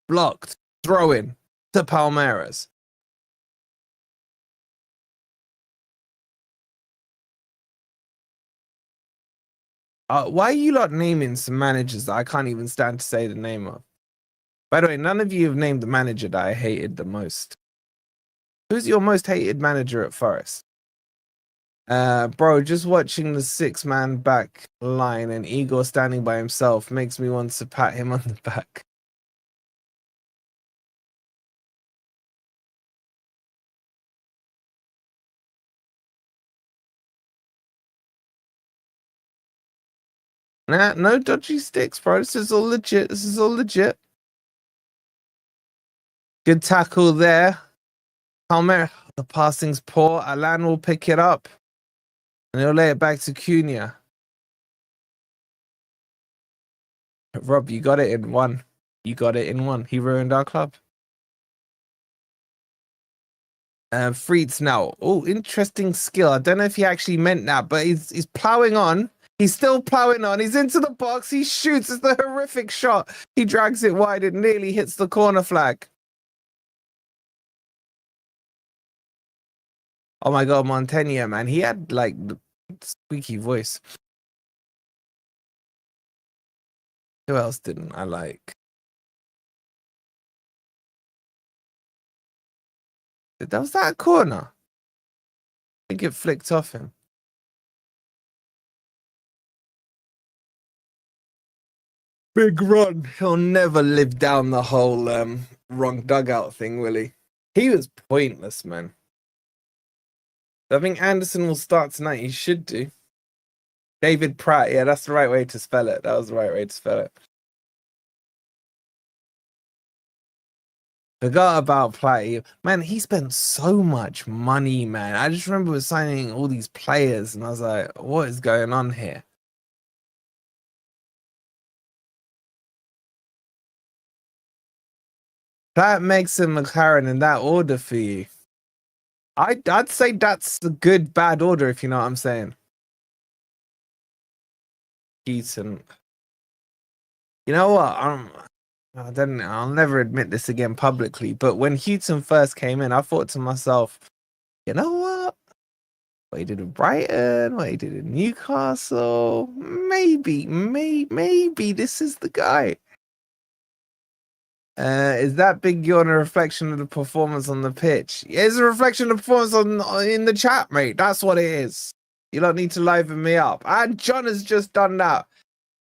Blocked. Throw in to Palmeiras. Why are you lot naming some managers that I can't even stand to say the name of? By the way, none of you have named the manager that I hated the most. Who's your most hated manager at Forest? Bro, just watching the 6-man back line and Igor standing by himself makes me want to pat him on the back. Nah, no dodgy sticks, bro. This is all legit. This is all legit. Good tackle there. Palmeiras, the passing's poor. Alan will pick it up. And he'll lay it back to Cunha. Rob, you got it in one. You got it in one. He ruined our club. Freets now. Oh, interesting skill. I don't know if he actually meant that, but he's plowing on. He's still plowing on. He's into the box. He shoots. It's the horrific shot. He drags it wide. It nearly hits the corner flag. Oh my God, Montaigne, man. He had like the squeaky voice. Who else didn't I like? Was that a corner? I think it flicked off him. Big run. He'll never live down the whole wrong dugout thing, will he? He was pointless, man. I think Anderson will start tonight. He should do. David Pratt. Yeah, that's the right way to spell it. That was the right way to spell it. Forgot about Platy. Man, he spent so much money, man. I just remember signing all these players, and I was like, what is going on here? That makes a McLaren in that order for you. I'd say that's a good, bad order, if you know what I'm saying. Keaton. You know what? I'll never admit this again publicly, but when Houghton first came in, I thought to myself, you know what? What he did with Brighton, what he did in Newcastle, maybe this is the guy. Is that big yawn a reflection of the performance on the pitch? It's a reflection of the performance in the chat, mate. That's what it is. You don't need to liven me up. And John has just done that.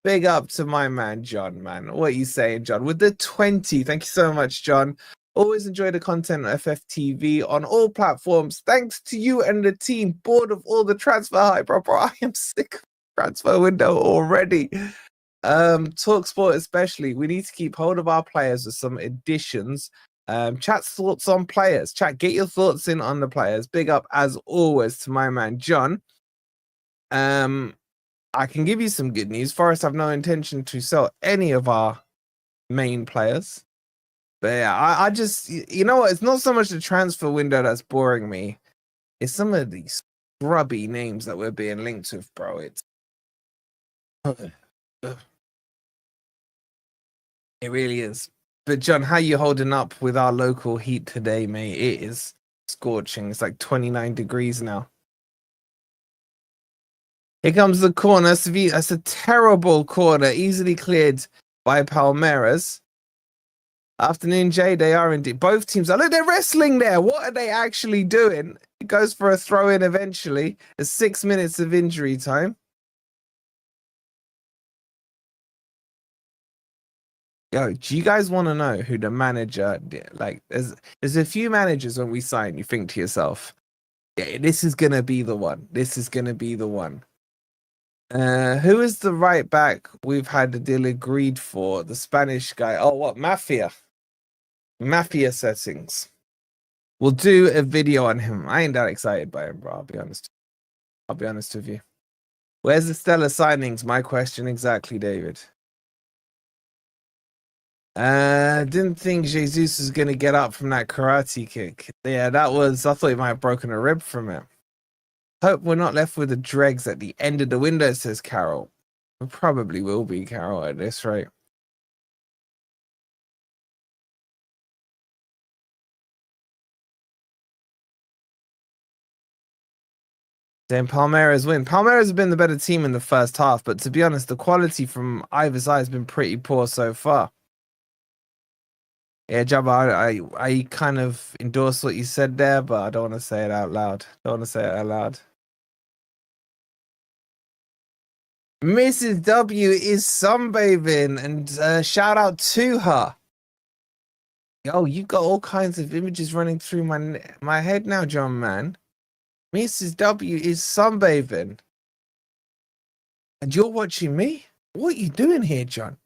Big up to my man, John, man. What are you saying, John? With the 20. Thank you so much, John. Always enjoy the content on FFTV on all platforms. Thanks to you and the team. Bored of all the transfer hype, bro. I am sick of the transfer window already. TalkSport especially. We need to keep hold of our players with some additions. Chat's thoughts on players. Chat, get your thoughts in on the players. Big up, as always, to my man, John. I can give you some good news. Forest have no intention to sell any of our main players. But yeah, I just, you know what? It's not so much the transfer window that's boring me. It's some of these grubby names that we're being linked with, bro. It's it really is. But John, how you holding up with our local heat today, mate? It is scorching. It's like 29 degrees now. Here comes the corner. That's a terrible corner, easily cleared by Palmeiras. Afternoon, Jay. They are indeed. Both teams. Look, they're wrestling there. What are they actually doing? It goes for a throw in eventually. There's 6 minutes of injury time. Yo, do you guys want to know who the manager did? Like, there's a few managers when we sign, you think to yourself, yeah, this is gonna be the one. This is gonna be the one. Who is the right back we've had the deal agreed for? The Spanish guy. Oh, what? Mafia settings. We'll do a video on him. I ain't that excited by him, bro. I'll be honest. I'll be honest with you. Where's the stellar signings? My question exactly, David. Didn't think Jesus was gonna get up from that karate kick. Yeah, that was. I thought he might have broken a rib from it. Hope we're not left with the dregs at the end of the window, says Carol. We probably will be, Carol, at this rate. Then Palmeiras win. Palmeiras have been the better team in the first half, but to be honest, the quality from either side has been pretty poor so far. Yeah, Jabba, I kind of endorse what you said there, but I don't want to say it out loud. Mrs. W is sunbathing, and shout out to her. Yo, you got all kinds of images running through my head now, John, man. Mrs. W is sunbathing. And you're watching me? What are you doing here, John?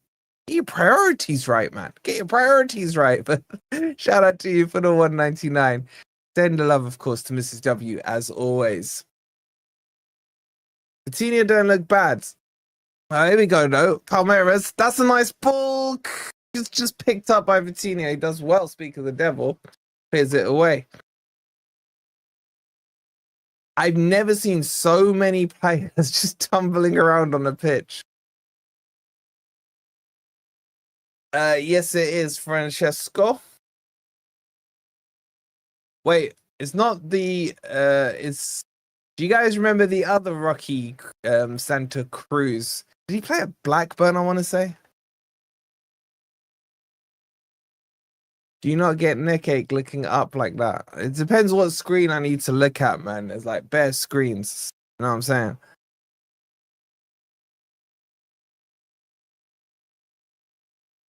Get your priorities right, man. Get your priorities right. But shout out to you for the 199. Send the love, of course, to Mrs. W, as always. Coutinho don't look bad. Here we go, though. Palmeiras. That's a nice ball. It's just picked up by Vitinha. He does well, speak of the devil. Clears it away. I've never seen so many players just tumbling around on the pitch. Yes, it is, Francesco. Wait, it's not the it's do you guys remember the other Rocky Santa Cruz? Did he play at Blackburn, I want to say? Do you not get neck ache looking up like that? It depends what screen I need to look at, man. There's like bare screens. You know what I'm saying?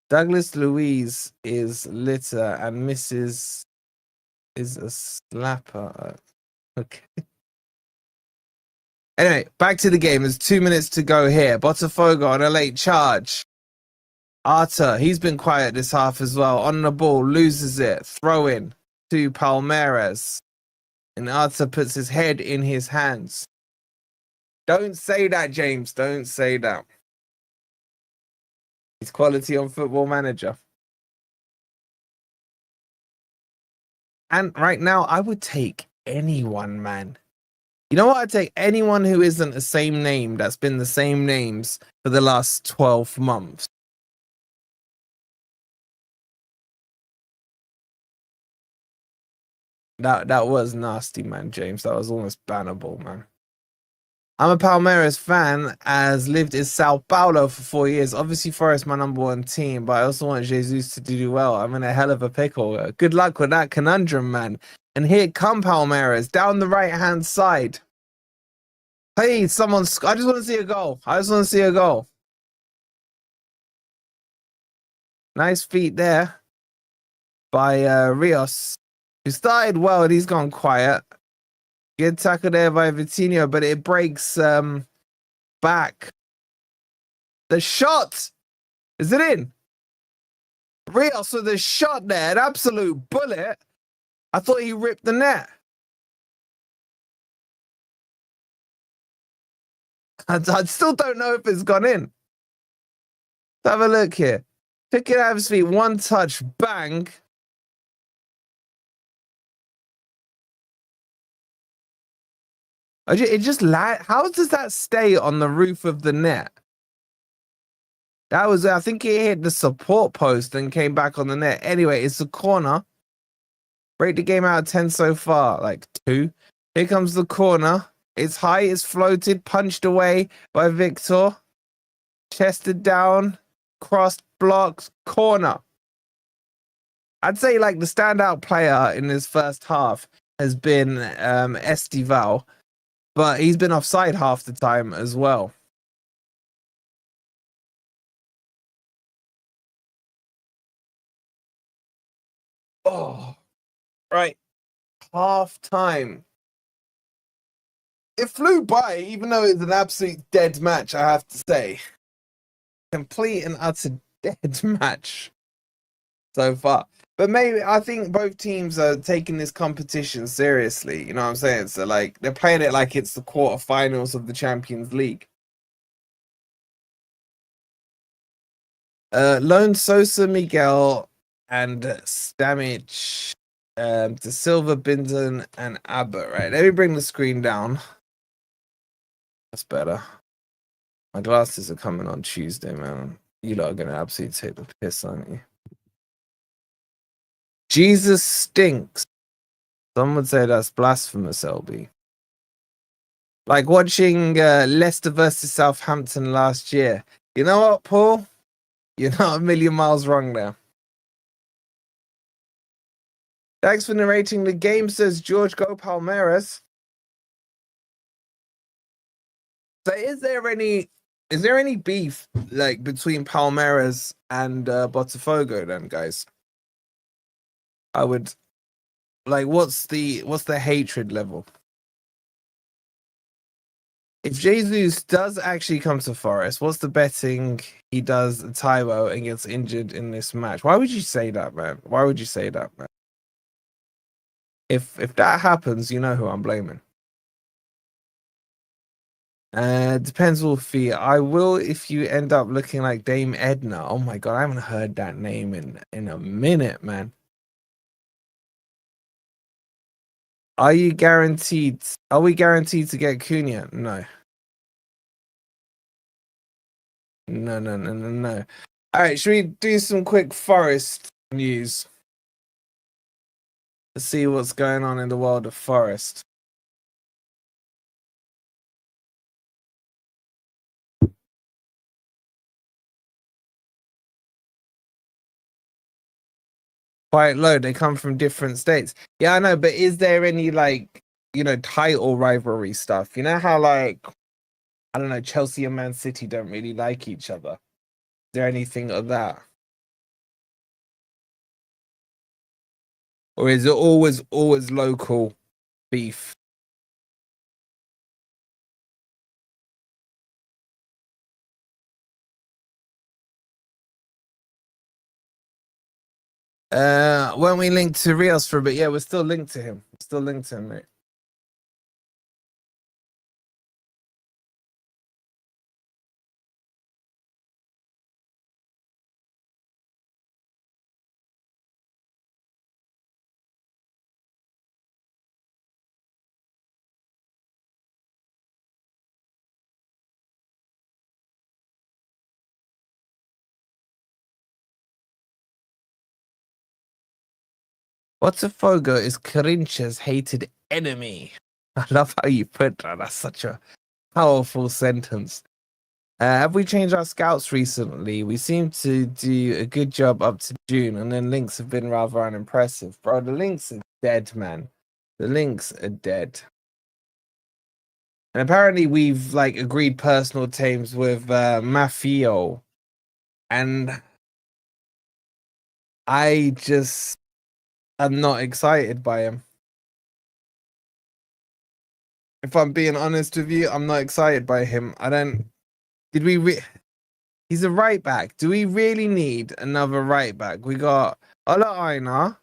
Douglas Louise is litter and Mrs. is a slapper. Okay. Anyway, back to the game. There's 2 minutes to go here. Botafogo on a late charge. Arta, he's been quiet this half as well. On the ball, loses it. Throw in to Palmeiras. And Arta puts his head in his hands. Don't say that, James. Don't say that. He's quality on Football Manager. And right now, I would take anyone, man. You know what? I'd take anyone who isn't the same name that's been the same names for the last 12 months. That was nasty, man, James. That was almost bannable, man. I'm a Palmeiras fan, as lived in Sao Paulo for 4 years. Obviously, Forest my number one team, but I also want Jesus to do well. I'm in a hell of a pickle. Good luck with that conundrum, man. And here come Palmeiras down the right-hand side. Hey, someone! I just want to see a goal. Nice feet there by Rios, who started well and he's gone quiet. Good tackle there by Vitinho, but it breaks back. The shot! Is it in? Rios with a shot there, an absolute bullet. I thought he ripped the net. I still don't know if it's gone in. Let's have a look here. Took it out of his feet, one touch, bang. It just how does that stay on the roof of the net? That was, I think it hit the support post and came back on the net. Anyway, it's a corner. Rate the game out of 10 so far, like 2. Here comes the corner. It's high, it's floated, punched away by Victor. Chested down, crossed, blocked, corner. I'd say like the standout player in this first half has been Estival, but he's been offside half the time as well. Oh, right. Half time. It flew by, even though it was an absolute dead match, I have to say. Complete and utter dead match so far. But maybe I think both teams are taking this competition seriously. You know what I'm saying? So like they're playing it like it's the quarterfinals of the Champions League. Lone Sosa, Miguel, and Stamic, De Silva, Binton, and Abbott. Right. Let me bring the screen down. That's better. My glasses are coming on Tuesday, man. You lot are gonna absolutely take the piss, aren't you? Jesus stinks. Some would say that's blasphemous, LB. Like watching Leicester versus Southampton last year. You know what, Paul? You're not a million miles wrong there. Thanks for narrating the game, says George Go Palmeiras. So is there any beef like between Palmeiras and Botafogo then, guys? I would like what's the hatred level? If Jesus does actually come to Forest, what's the betting he does Taiwo and gets injured in this match? Why would you say that, man? Why would you say that, man? If that happens, you know who I'm blaming. Depends, Wolfie. I will if you end up looking like Dame Edna. Oh my god, I haven't heard that name in a minute, man. Are you guaranteed? Are we guaranteed to get Cunha? No. No, no, no, no, no. All right, should we do some quick Forest news? Let's see what's going on in the world of Forest. Quite low. They come from different states. Yeah, I know, but is there any like title rivalry stuff? You know how like I don't know, Chelsea and Man City don't really like each other. Is there anything of that? Or is it always local beef? Weren't we linked to Rios for a bit? Yeah, we're still linked to him. Still linked to him, mate. Botafogo is Corinthians' hated enemy. I love how you put that. That's such a powerful sentence. Have we changed our scouts recently? We seem to do a good job up to June, and then links have been rather unimpressive. Bro, the links are dead, man. The links are dead. And apparently we've like agreed personal terms with Mafio. And I just am not excited by him. If I'm being honest with you, I'm not excited by him. I don't. Did we? He's a right back. Do we really need another right back? We got Ola Aina.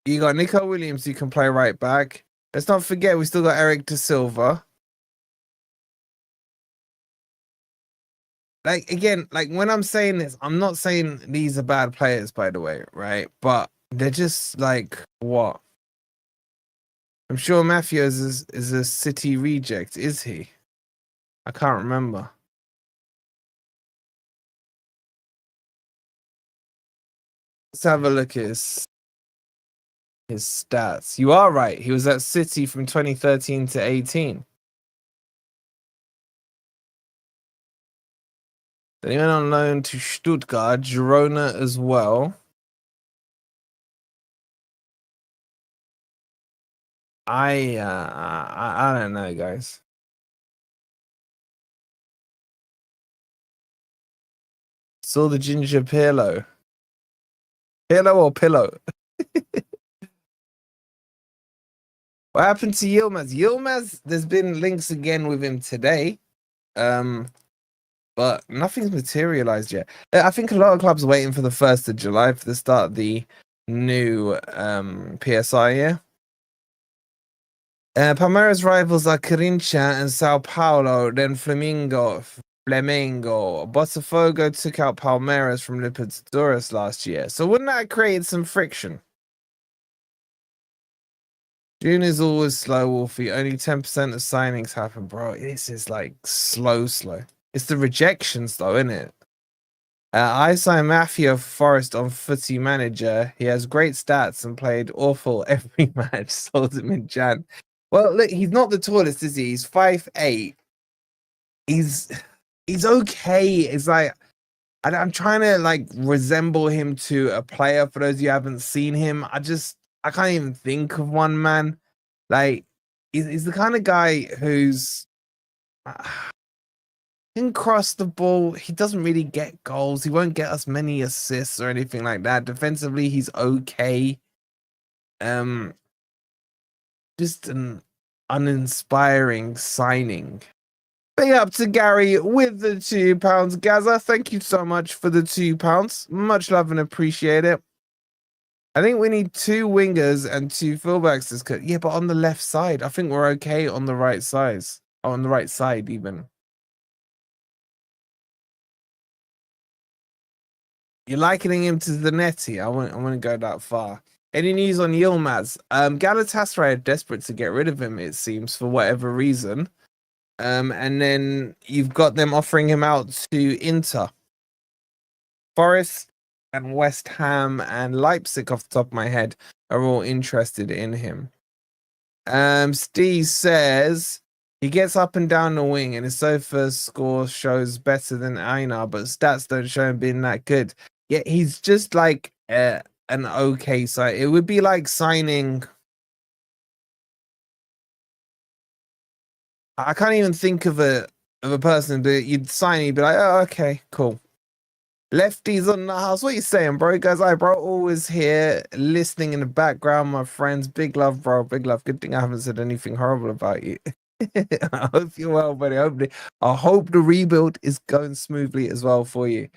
You got Nico Williams. You can play right back. Let's not forget we still got Eric De Silva. Like again, like when I'm saying this, I'm not saying these are bad players, by the way, right? But they're just like what? I'm sure Matthews is a City reject, is he? I can't remember. Let's have a look at his stats. You are right. He was at City from 2013 to 18. Then he went on loan to Stuttgart, Girona as well. I don't know, guys. Saw the ginger Pirlo. Pirlo or pillow? What happened to Yilmaz? Yilmaz, there's been links again with him today. But but nothing's materialized yet. I think a lot of clubs are waiting for the 1st of July for the start of the new PSI year. Palmeiras rivals are Corinthians and Sao Paulo, then Flamengo. Botafogo took out Palmeiras from Libertadores last year. So wouldn't that create some friction? June is always slow, Wolfie. Only 10% of signings happen, bro. This is like slow. It's the rejections, though, isn't it? I signed Mafia Forest on Footy Manager. He has great stats and played awful every match. Sold him in Jan. Well, look, he's not the tallest, is he? He's 5'8". He's okay. It's like I'm trying to like resemble him to a player. For those of you who haven't seen him, I can't even think of one, man. Like he's the kind of guy who's can cross the ball. He doesn't really get goals. He won't get us many assists or anything like that. Defensively, he's okay. Just an uninspiring signing. Big up to Gary with the £2. Gaza, thank you so much for the £2. Much love and appreciate it. I think we need 2 wingers and 2 fullbacks this cut. Yeah, but on the left side. I think we're okay on the right side. On the right side, even. You're likening him to the Netty. I wouldn't go that far. Any news on Yilmaz? Galatasaray are desperate to get rid of him, it seems, for whatever reason. And then you've got them offering him out to Inter. Forest and West Ham and Leipzig, off the top of my head, are all interested in him. Steve says he gets up and down the wing and his Sofa score shows better than Einar, but stats don't show him being that good. Yeah, he's just like an okay side. It would be like signing. I can't even think of a person that you'd sign. You'd be like, oh, okay, cool. Lefties on the house. What are you saying, bro? Guys, bro, always here listening in the background. My friends, big love, bro. Big love. Good thing I haven't said anything horrible about you. I hope you're well, buddy. I hope the rebuild is going smoothly as well for you.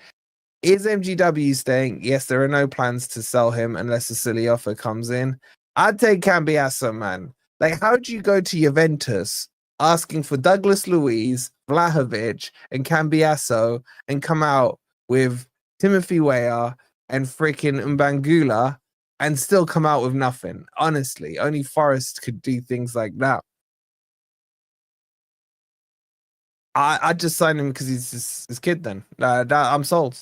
Is MGW staying? Yes, there are no plans to sell him unless a silly offer comes in. I'd take Cambiasso, man. Like, how do you go to Juventus asking for Douglas Luiz, Vlahovic, and Cambiasso and come out with Timothy Weah and freaking Mbangula and still come out with nothing? Honestly, only Forest could do things like that. I just signed him because he's his kid then. I'm sold.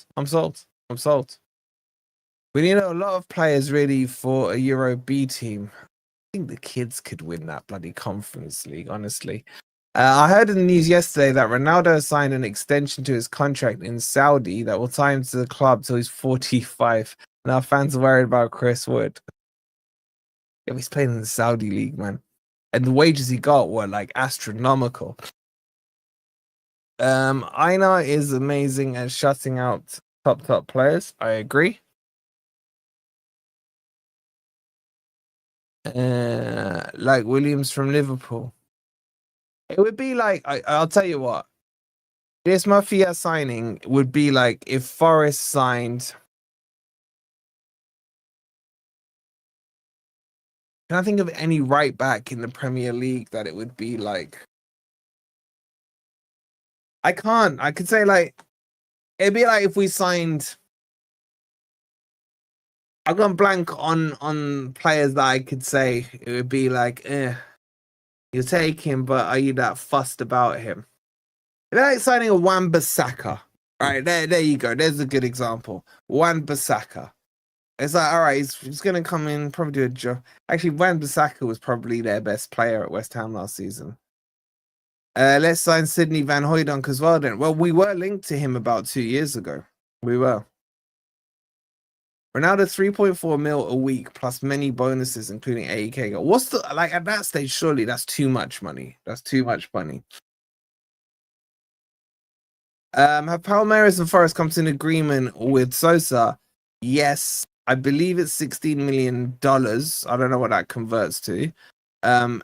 We need a lot of players really for a Euro B team. I think the kids could win that bloody Conference League, honestly. I heard in the news yesterday that Ronaldo signed an extension to his contract in Saudi that will tie him to the club till he's 45. Now fans are worried about Chris Wood. Yeah, he's playing in the Saudi league, man. And the wages he got were like astronomical. Einar is amazing at shutting out top players. I agree. Like Williams from Liverpool. It would be like I'll tell you what. This Mafia signing would be like if Forest signed. Can I think of any right back in the Premier League that it would be like? I can't. I could say like it'd be like if we signed. I've gone blank on players that I could say it would be like, you take him, but are you that fussed about him? It'd be like signing a Wan-Bissaka. Right, there you go. There's a good example. Wan-Bissaka. It's like, all right, he's going to come in, probably do a job. Actually, Wan-Bissaka was probably their best player at West Ham last season. Let's sign Sidney Van Hooijdonk as well then. Well, we were linked to him about 2 years ago. We were. Ronaldo 3.4 mil a week plus many bonuses, including AEK. What's the like at that stage? Surely that's too much money. That's too much money. Have Palmeiras and Forest come to an agreement with Sosa? Yes, I believe it's $16 million. I don't know what that converts to.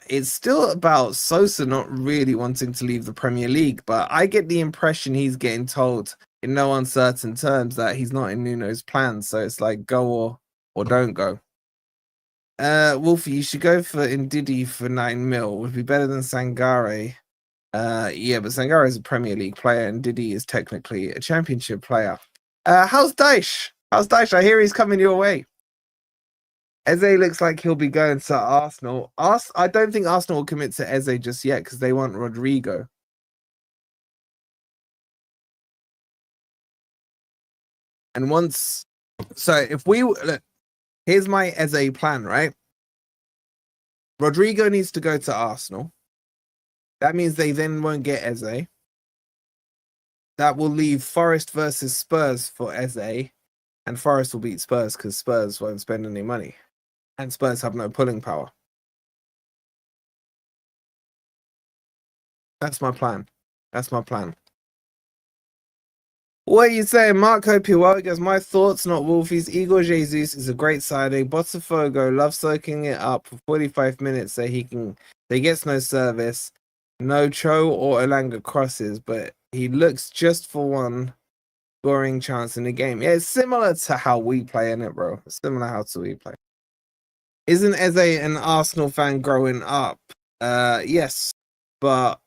It's still about Sosa not really wanting to leave the Premier League, but I get the impression he's getting told in no uncertain terms that he's not in Nuno's plans. So it's like go or don't go. Wolfie, you should go for Ndidi for 9 mil. Would be better than Sangare. Yeah, but Sangare is a Premier League player and Ndidi is technically a Championship player. How's Dyche? How's Dyche? I hear he's coming your way. Eze looks like he'll be going to Arsenal. I don't think Arsenal will commit to Eze just yet because they want Rodrigo. And once, so if we look, here's my Eze plan, right? Rodrigo needs to go to Arsenal. That means they then won't get Eze. That will leave Forest versus Spurs for Eze, and Forest will beat Spurs because Spurs won't spend any money. And Spurs have no pulling power. That's my plan. That's my plan. What are you saying, Mark? Hope you're well. He goes, my thoughts, not Wolfie's. Igor Jesus is a great signing. Botafogo loves soaking it up for 45 minutes so he gets no service. No Cho or Elanga crosses, but he looks just for one scoring chance in the game. Yeah, it's similar to how we play, in it, bro. It's similar how we play. Isn't Eze an Arsenal fan growing up? Yes, but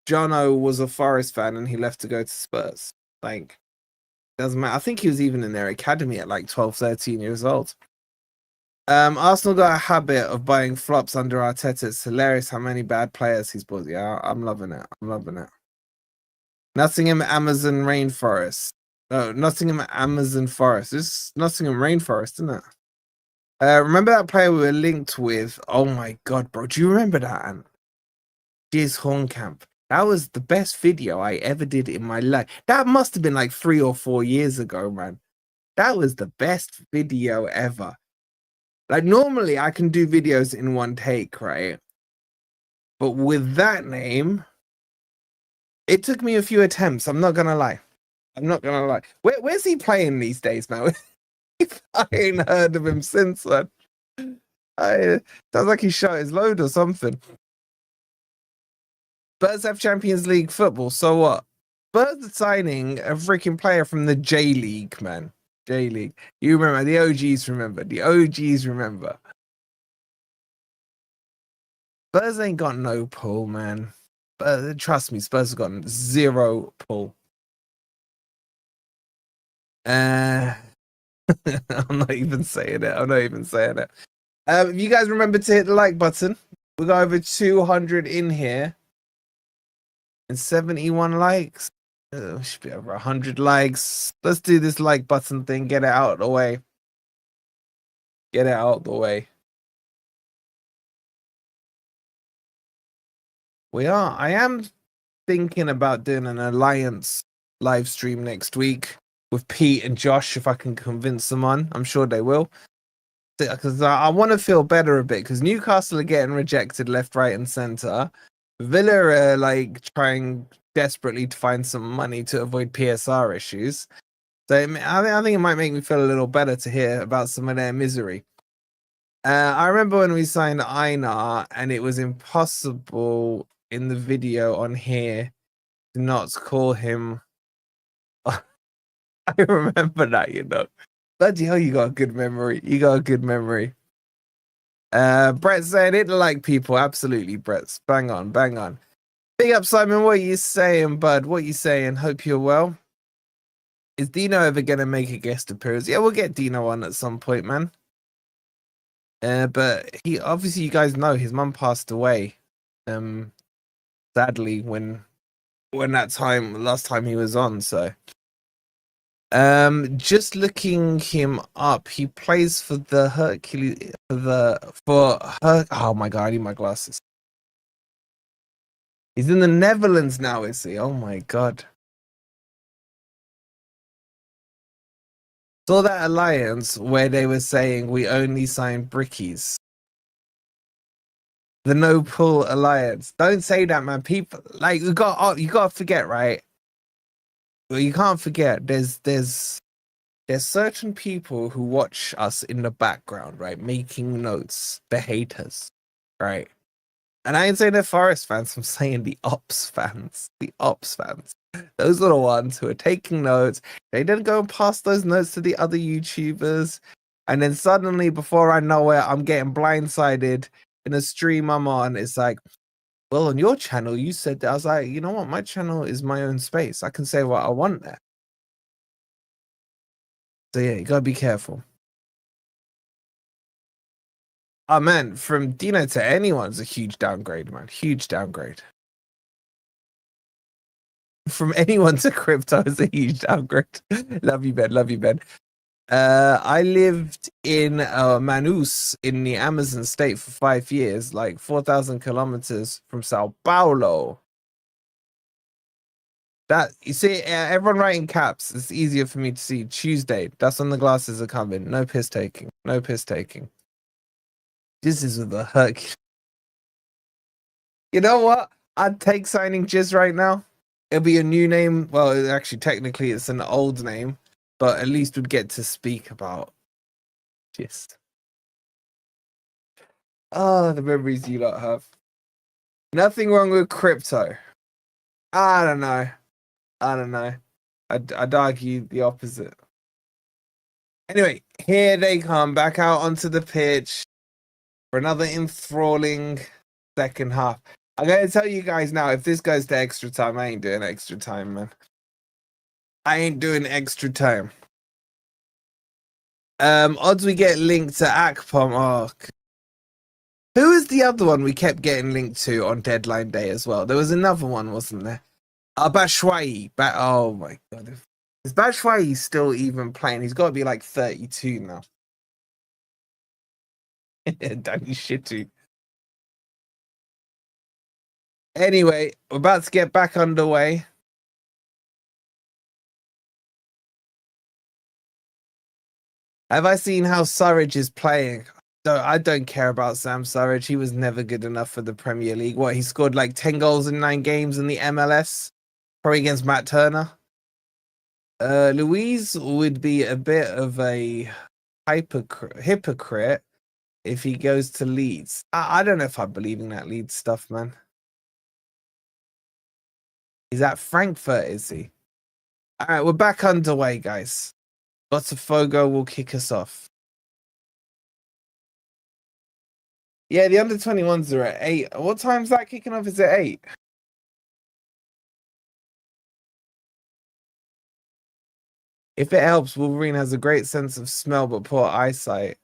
Jono was a Forest fan and he left to go to Spurs. Like, doesn't matter. I think he was even in their academy at like 12, 13 years old. Arsenal got a habit of buying flops under Arteta. It's hilarious how many bad players he's bought. Yeah, I'm loving it. I'm loving it. Nottingham Amazon Rainforest. No, Nottingham Amazon Forest. This is Nottingham Rainforest, isn't it? Remember that player we were linked with? Oh my god, bro. Do you remember that? Jizz Hornkamp. That was the best video I ever did in my life. That must have been like 3 or 4 years ago, man. That was the best video ever. Like, normally I can do videos in one take, right? But with that name, it took me a few attempts. I'm not gonna lie. I'm not gonna lie. Where's he playing these days, man? I ain't heard of him since then. Sounds like he shot his load or something. Spurs have Champions League football, so what? Spurs are signing a freaking player from the J League, man. J League. You remember, the OGs remember. The OGs remember. Spurs ain't got no pull, man. But trust me, Spurs have got 0 pull. I'm not even saying it. I'm not even saying it. If you guys remember to hit the like button, we got over 200 in here. And 71 likes. Should be over 100 likes. Let's do this like button thing. Get it out of the way. Get it out of the way. I am thinking about doing an Alliance live stream next week with Pete and Josh, if I can convince them on. I'm sure they will. Because I want to feel better a bit, because Newcastle are getting rejected left, right, and centre. Villa are like trying desperately to find some money to avoid PSR issues. So I think it might make me feel a little better to hear about some of their misery. I remember when we signed Einar and it was impossible in the video on here to not call him. I remember that, you know. Bloody hell, you got a good memory. You got a good memory. Brett saying it like people. Absolutely, Brett. Bang on, bang on. Big up, Simon. What are you saying, bud? What are you saying? Hope you're well. Is Dino ever going to make a guest appearance? Yeah, we'll get Dino on at some point, man. But he obviously, you guys know his mum passed away. Sadly, when last time he was on. So, just looking him up, he plays for the Hercules. Oh my god, I need my glasses. He's in the Netherlands now, is he? Oh my god. Saw that alliance where they were saying we only sign brickies. The no pull alliance. Don't say that, man. People like you got to forget, right? Well, you can't forget. There's certain people who watch us in the background, right, making notes. The haters, right? And I ain't saying they're Forest fans, I'm saying the Ops fans. The Ops fans. Those are the ones who are taking notes. They didn't go and pass those notes to the other YouTubers. And then suddenly, before I know it, I'm getting blindsided in a stream I'm on. It's like, well, on your channel, you said that. I was like, you know what? My channel is my own space. I can say what I want there. So yeah, you gotta be careful. Oh man, from Dino to anyone's a huge downgrade, man. Huge downgrade. From anyone to crypto is a huge downgrade. Love you, Ben. Love you, Ben. I lived in Manus in the Amazon state for 5 years, like 4,000 kilometers from Sao Paulo. That you see, everyone writing caps. It's easier for me to see. Tuesday. That's when the glasses are coming. No piss taking. No piss taking. This is with the Herc. You know what? I'd take signing Jizz right now. It'll be a new name. Well, actually, technically, it's an old name, but at least we'd get to speak about Jizz. Oh, the memories you lot have. Nothing wrong with crypto. I don't know. I don't know. I'd argue the opposite. Anyway, here they come back out onto the pitch for another enthralling second half. I'm going to tell you guys now, if this goes to extra time, I ain't doing extra time, man. I ain't doing extra time. Odds we get linked to Akpom. Oh, who is the other one we kept getting linked to on deadline day as well? There was another one, wasn't there? Bashwai. Oh my god. Is Bashwai still even playing? He's got to be like 32 now. Danny Shitty. Anyway, we're about to get back underway. Have I seen how Surridge is playing? I don't care about Sam Surridge. He was never good enough for the Premier League. What, he scored like 10 goals in 9 games in the MLS? Probably against Matt Turner. Louise would be a bit of a hypocrite if he goes to Leeds. I don't know if I believe in that Leeds stuff, man. He's at Frankfurt, is he? All right, we're back underway, guys. Botafogo will kick us off. Yeah, the under-21s are at 8. What time's that kicking off? Is it 8? If it helps, Wolverine has a great sense of smell but poor eyesight.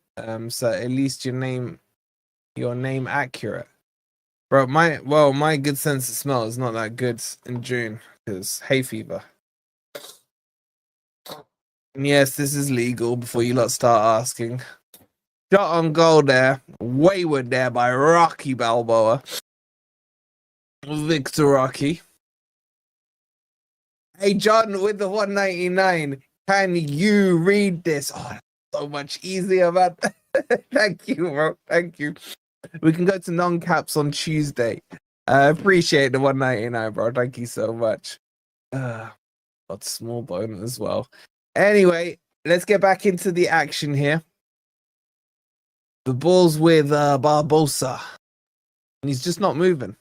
So at least your name accurate. Bro, my good sense of smell is not that good in June because hay fever. And yes, this is legal before you lot start asking. Shot on goal there. Wayward there by Rocky Balboa. Victor Rocky. Hey, John, with the 199, can you read this? Oh, so much easier, man. Thank you, bro. Thank you. We can go to non-caps on Tuesday. I appreciate the 199, bro. Thank you so much. Got small bone as well. Anyway, let's get back into the action here. The ball's with Barbosa. And he's just not moving.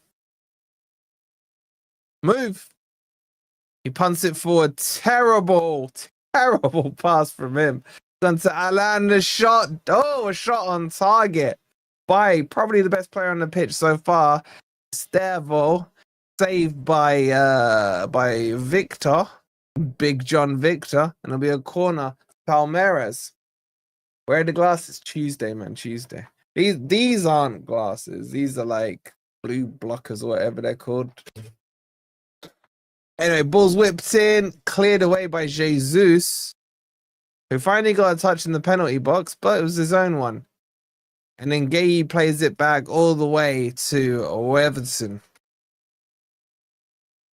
Move. He punts it forward. Terrible pass from him. Done to Alan. The shot. Oh, a shot on target by probably the best player on the pitch so far. Stervo. Saved by Victor. Big John Victor. And it'll be a corner. Palmeiras. Where are the glasses? Tuesday, man. Tuesday. These aren't glasses. These are like blue blockers or whatever they're called. Anyway, ball's whipped in, cleared away by Jesus, who finally got a touch in the penalty box, but it was his own one. And then Gay plays it back all the way to Weverton.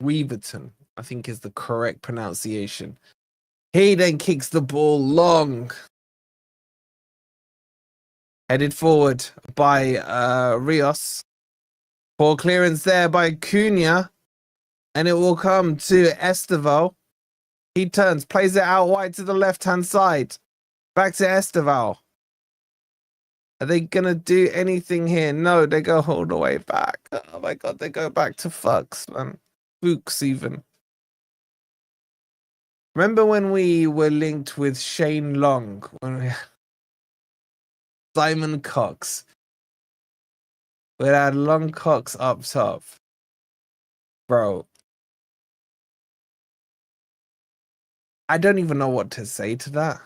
Weverton, I think is the correct pronunciation. He then kicks the ball long. Headed forward by Rios. Poor clearance there by Cunha. And it will come to Esteval. He turns, plays it out wide to the left-hand side. Back to Esteval. Are they gonna do anything here? No, they go all the way back. Oh my god, they go back to fucks, man. Books even. Remember when we were linked with Shane Long? When we Simon Cox. We had Long Cox up top. Bro. I don't even know what to say to that.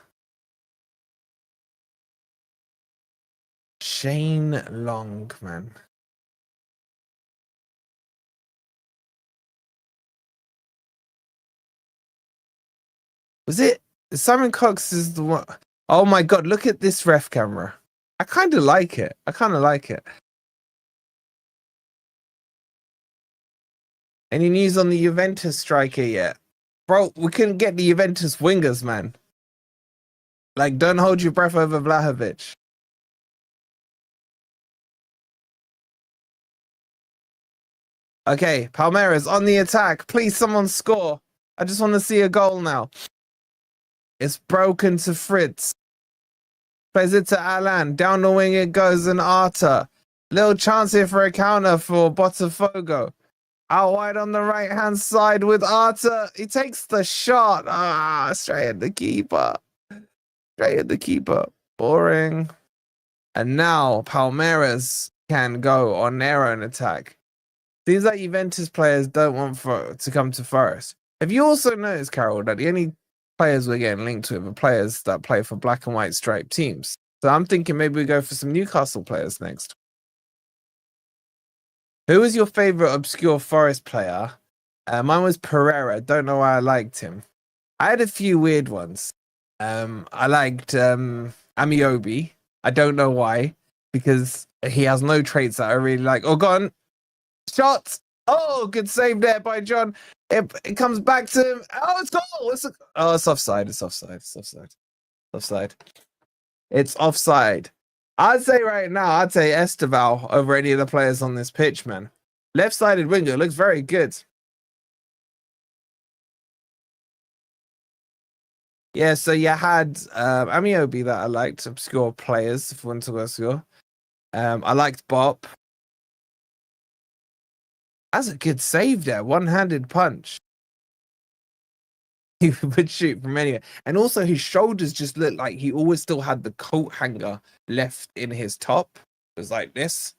Shane Long, man. Was it Simon Cox is the one? Oh my god, look at this ref camera. I kind of like it. I kind of like it. Any news on the Juventus striker yet? Bro, we couldn't get the Juventus wingers, man. Like, don't hold your breath over Vlahovic. Okay, Palmeiras on the attack. Please, someone score. I just want to see a goal now. It's broken to Fritz. Plays it to Alan. Down the wing it goes, and Arta. Little chance here for a counter for Botafogo. Out wide on the right-hand side with Arta. He takes the shot. Straight at the keeper. Straight at the keeper. Boring. And now Palmeiras can go on their own attack. Seems like Juventus players don't want to come to Forest. Have you also noticed, Carol, that the only players we're getting linked with are players that play for black and white striped teams? So I'm thinking maybe we go for some Newcastle players next. Who was your favorite obscure Forest player? Mine was Pereira. Don't know why I liked him. I had a few weird ones. I liked Amiobi. I don't know why, because he has no traits that I really like. Oh, go on. Shot. Oh, good save there by John. It comes back to him. Oh, it's goal. It's offside. It's offside. It's offside. Offside. It's offside. I'd say right now, I'd say Esteval over any of the players on this pitch, man. Left-sided winger looks very good. Yeah, so you had Amiobi that I liked, obscure players, if you want to go obscure. I liked Bop. That's a good save there. One-handed punch. He would shoot from anywhere. And also his shoulders just looked like he always still had the coat hanger left in his top. It was like this.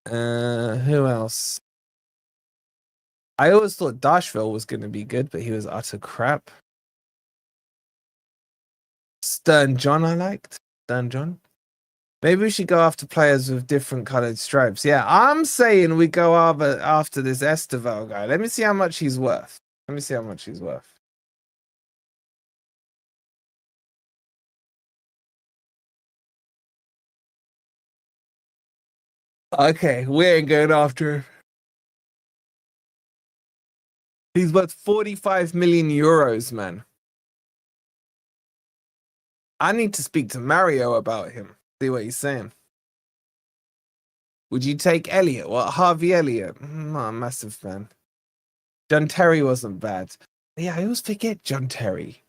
Who else? I always thought Dashville was going to be good, but he was utter crap. Stern John I liked. Stern John. Maybe we should go after players with different coloured stripes. Yeah, I'm saying we go after this Esteval guy. Let me see how much he's worth. Let me see how much he's worth. Okay, we ain't going after him. He's worth 45 million euros, man. I need to speak to Mario about him. See what he's saying. Would you take Elliot? What, Harvey Elliott? I'm not a massive fan. John Terry wasn't bad. Yeah, I always forget John Terry.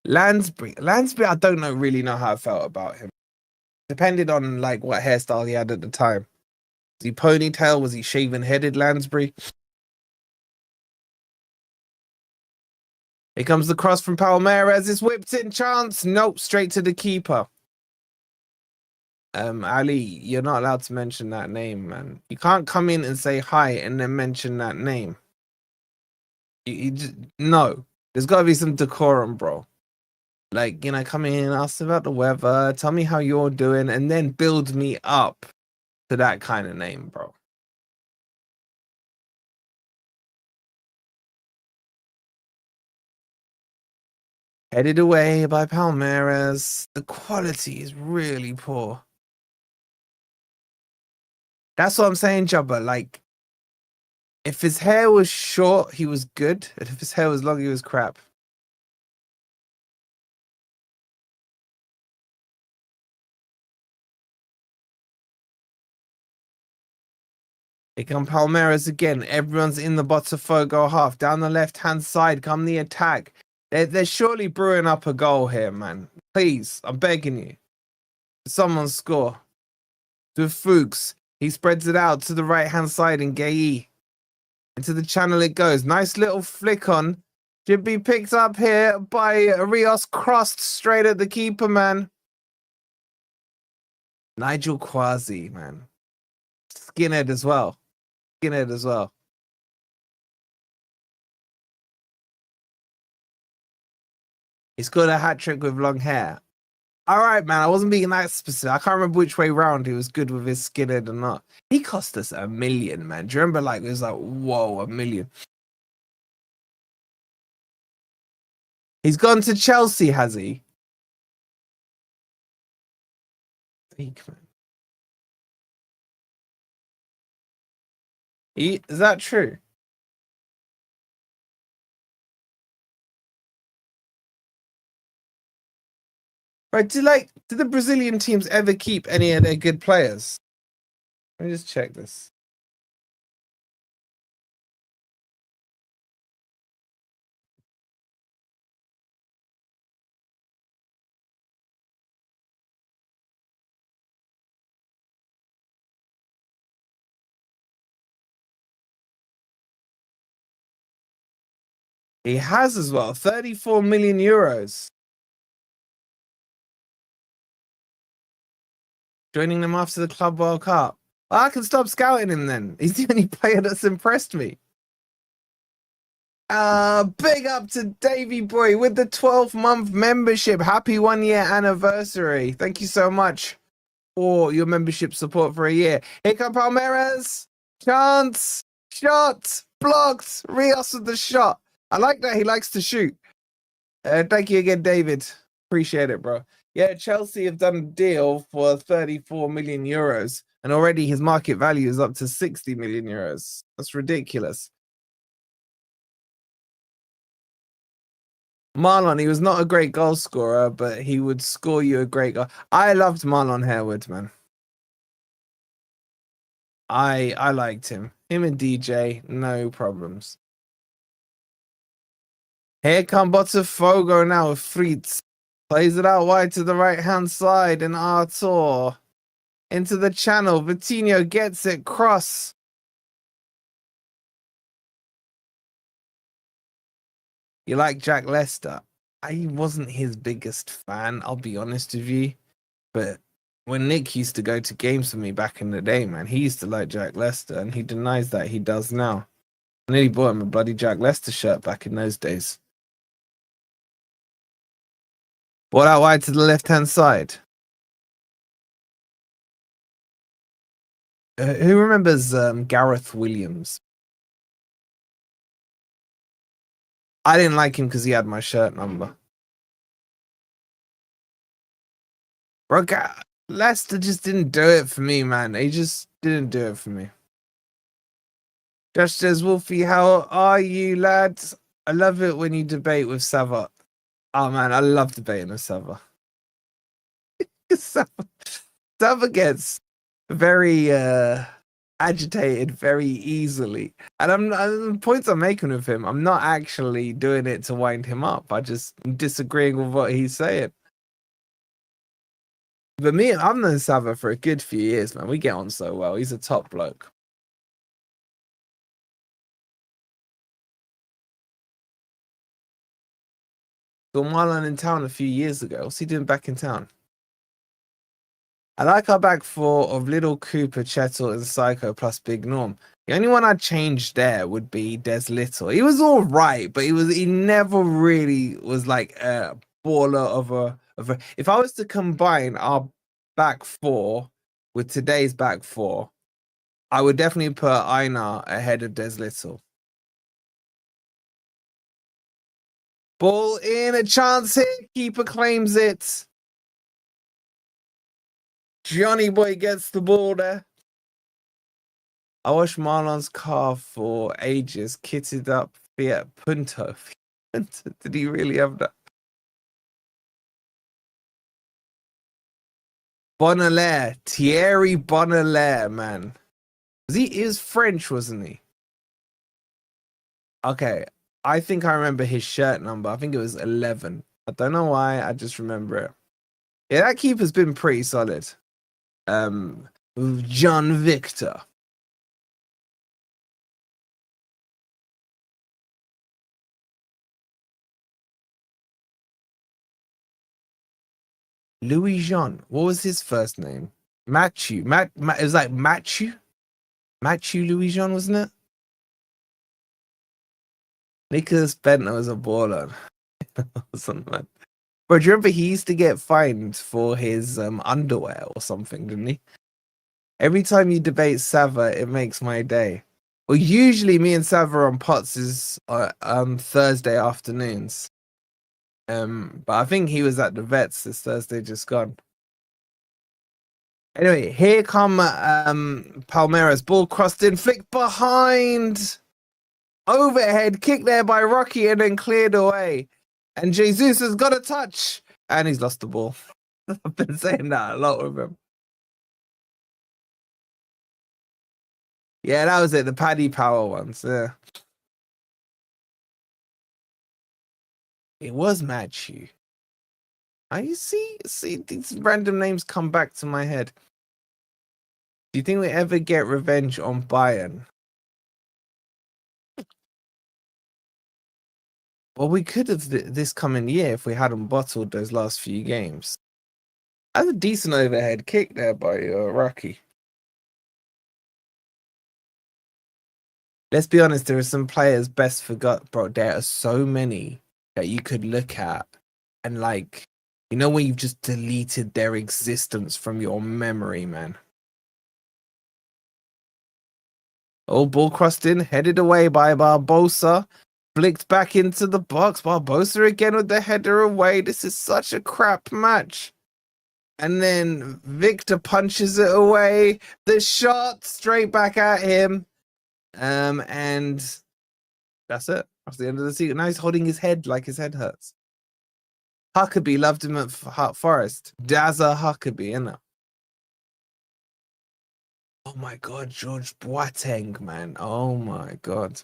Lansbury, I don't really know how I felt about him. Depended on like what hairstyle he had at the time. Was he ponytail? Was he shaven headed, Lansbury? Here comes the cross from Palmeiras. It's whipped in chance. Nope, straight to the keeper. Ali, you're not allowed to mention that name, man. You can't come in and say hi and then mention that name. No. There's got to be some decorum, bro. Like, come in, ask about the weather, tell me how you're doing, and then build me up to that kind of name, bro. Headed away by Palmeiras. The quality is really poor. That's what I'm saying, Jubba. Like, if his hair was short, he was good. And if his hair was long, he was crap. Here come Palmeiras again. Everyone's in the Botafogo half. Down the left-hand side come the attack. They're surely brewing up a goal here, man. Please, I'm begging you. Someone score. To Fuchs. He spreads it out to the right-hand side in Gay. Into the channel it goes. Nice little flick on. Should be picked up here by Rios, crossed straight at the keeper, man. Nigel Quasi, man. Skinhead as well. Skinhead as well. He scored a hat-trick with long hair. All right, man. I wasn't being that specific. I can't remember which way round he was good with his skinhead or not. He cost us $1 million, man. Do you remember? Like, it was like, whoa, $1 million. He's gone to Chelsea, has he? Is that true? Right, do the Brazilian teams ever keep any of their good players? Let me just check this. He has as well. 34 million euros. Joining them after the Club World Cup. Well, I can stop scouting him then. He's the only player that's impressed me. Big up to Davey Boy with the 12-month membership. Happy 1-year anniversary. Thank you so much for your membership support for a year. Here come Palmeiras. Chance. Shot. Blocked. Rios with the shot. I like that he likes to shoot. Thank you again, David. Appreciate it, bro. Yeah, Chelsea have done a deal for 34 million euros, and already his market value is up to 60 million euros. That's ridiculous. Marlon, he was not a great goal scorer, but he would score you a great goal. I loved Marlon Harewood, man. I liked him. Him and DJ, no problems. Here come Botafogo now with Fritz. Plays it out wide to the right-hand side, and Artur into the channel. Vitinho gets it, cross. You like Jack Lester? I wasn't his biggest fan, I'll be honest with you. But when Nick used to go to games with me back in the day, man, he used to like Jack Lester, and he denies that he does now. I nearly bought him a bloody Jack Lester shirt back in those days. Ball out wide to the left-hand side. Who remembers Gareth Williams? I didn't like him because he had my shirt number. Bro, Leicester just didn't do it for me, man. He just didn't do it for me. Josh says, Wolfie, how are you, lads? I love it when you debate with Sava. Oh, man, I love debating with Sava. Sava gets very agitated very easily. And the points I'm making with him, I'm not actually doing it to wind him up. I just disagreeing with what he's saying. But me, I've known Sava for a good few years, man. We get on so well. He's a top bloke. Saw Marlon in town a few years ago. What's he doing back in town? I like our back four of Little Cooper, Chettle, and Psycho plus Big Norm. The only one I'd change there would be Des Little. He was all right, but he never really was like a baller of a. If I was to combine our back four with today's back four, I would definitely put Einar ahead of Des Little. Ball in, a chance here. Keeper claims it. Johnny Boy gets the ball there. I watched Marlon's car for ages, kitted up Fiat Punto. Did he really have that? Bonalaire, Thierry Bonalaire, man. He was French, wasn't he? Okay. I think I remember his shirt number. I think it was 11. I don't know why. I just remember it. Yeah, that keeper's been pretty solid. John Victor. Louis Jean. What was his first name? Matthew. It was like Matthew. Matthew Louis Jean, wasn't it? Nicholas Bentner was a baller. Something. Bro, do you remember he used to get fined for his underwear or something, didn't he? Every time you debate Sava, it makes my day. Well, usually me and Sava on Pots is Thursday afternoons. But I think he was at the vets this Thursday just gone. Anyway, here come Palmeiras. Ball crossed in, flicked behind. Overhead kick there by Rocky and then cleared away. And Jesus has got a touch. And he's lost the ball. I've been saying that a lot with him. Yeah, that was it. The Paddy Power ones. Yeah. It was Matthew. I see these random names come back to my head. Do you think we ever get revenge on Bayern? Well, we could have this coming year if we hadn't bottled those last few games. That's a decent overhead kick there by Rocky. Let's be honest, there are some players best forgot, bro. There are so many that you could look at and like, you know, when you've just deleted their existence from your memory, man. Oh, ball crossed in, headed away by Barbosa. Flicked back into the box. Barbosa again with the header away. This is such a crap match. And then Victor punches it away. The shot straight back at him. And that's it. That's the end of the season. Now he's holding his head like his head hurts. Huckabee loved him at Forest. Dazza Huckabee, innit? Oh my god, George Boateng, man. Oh my god.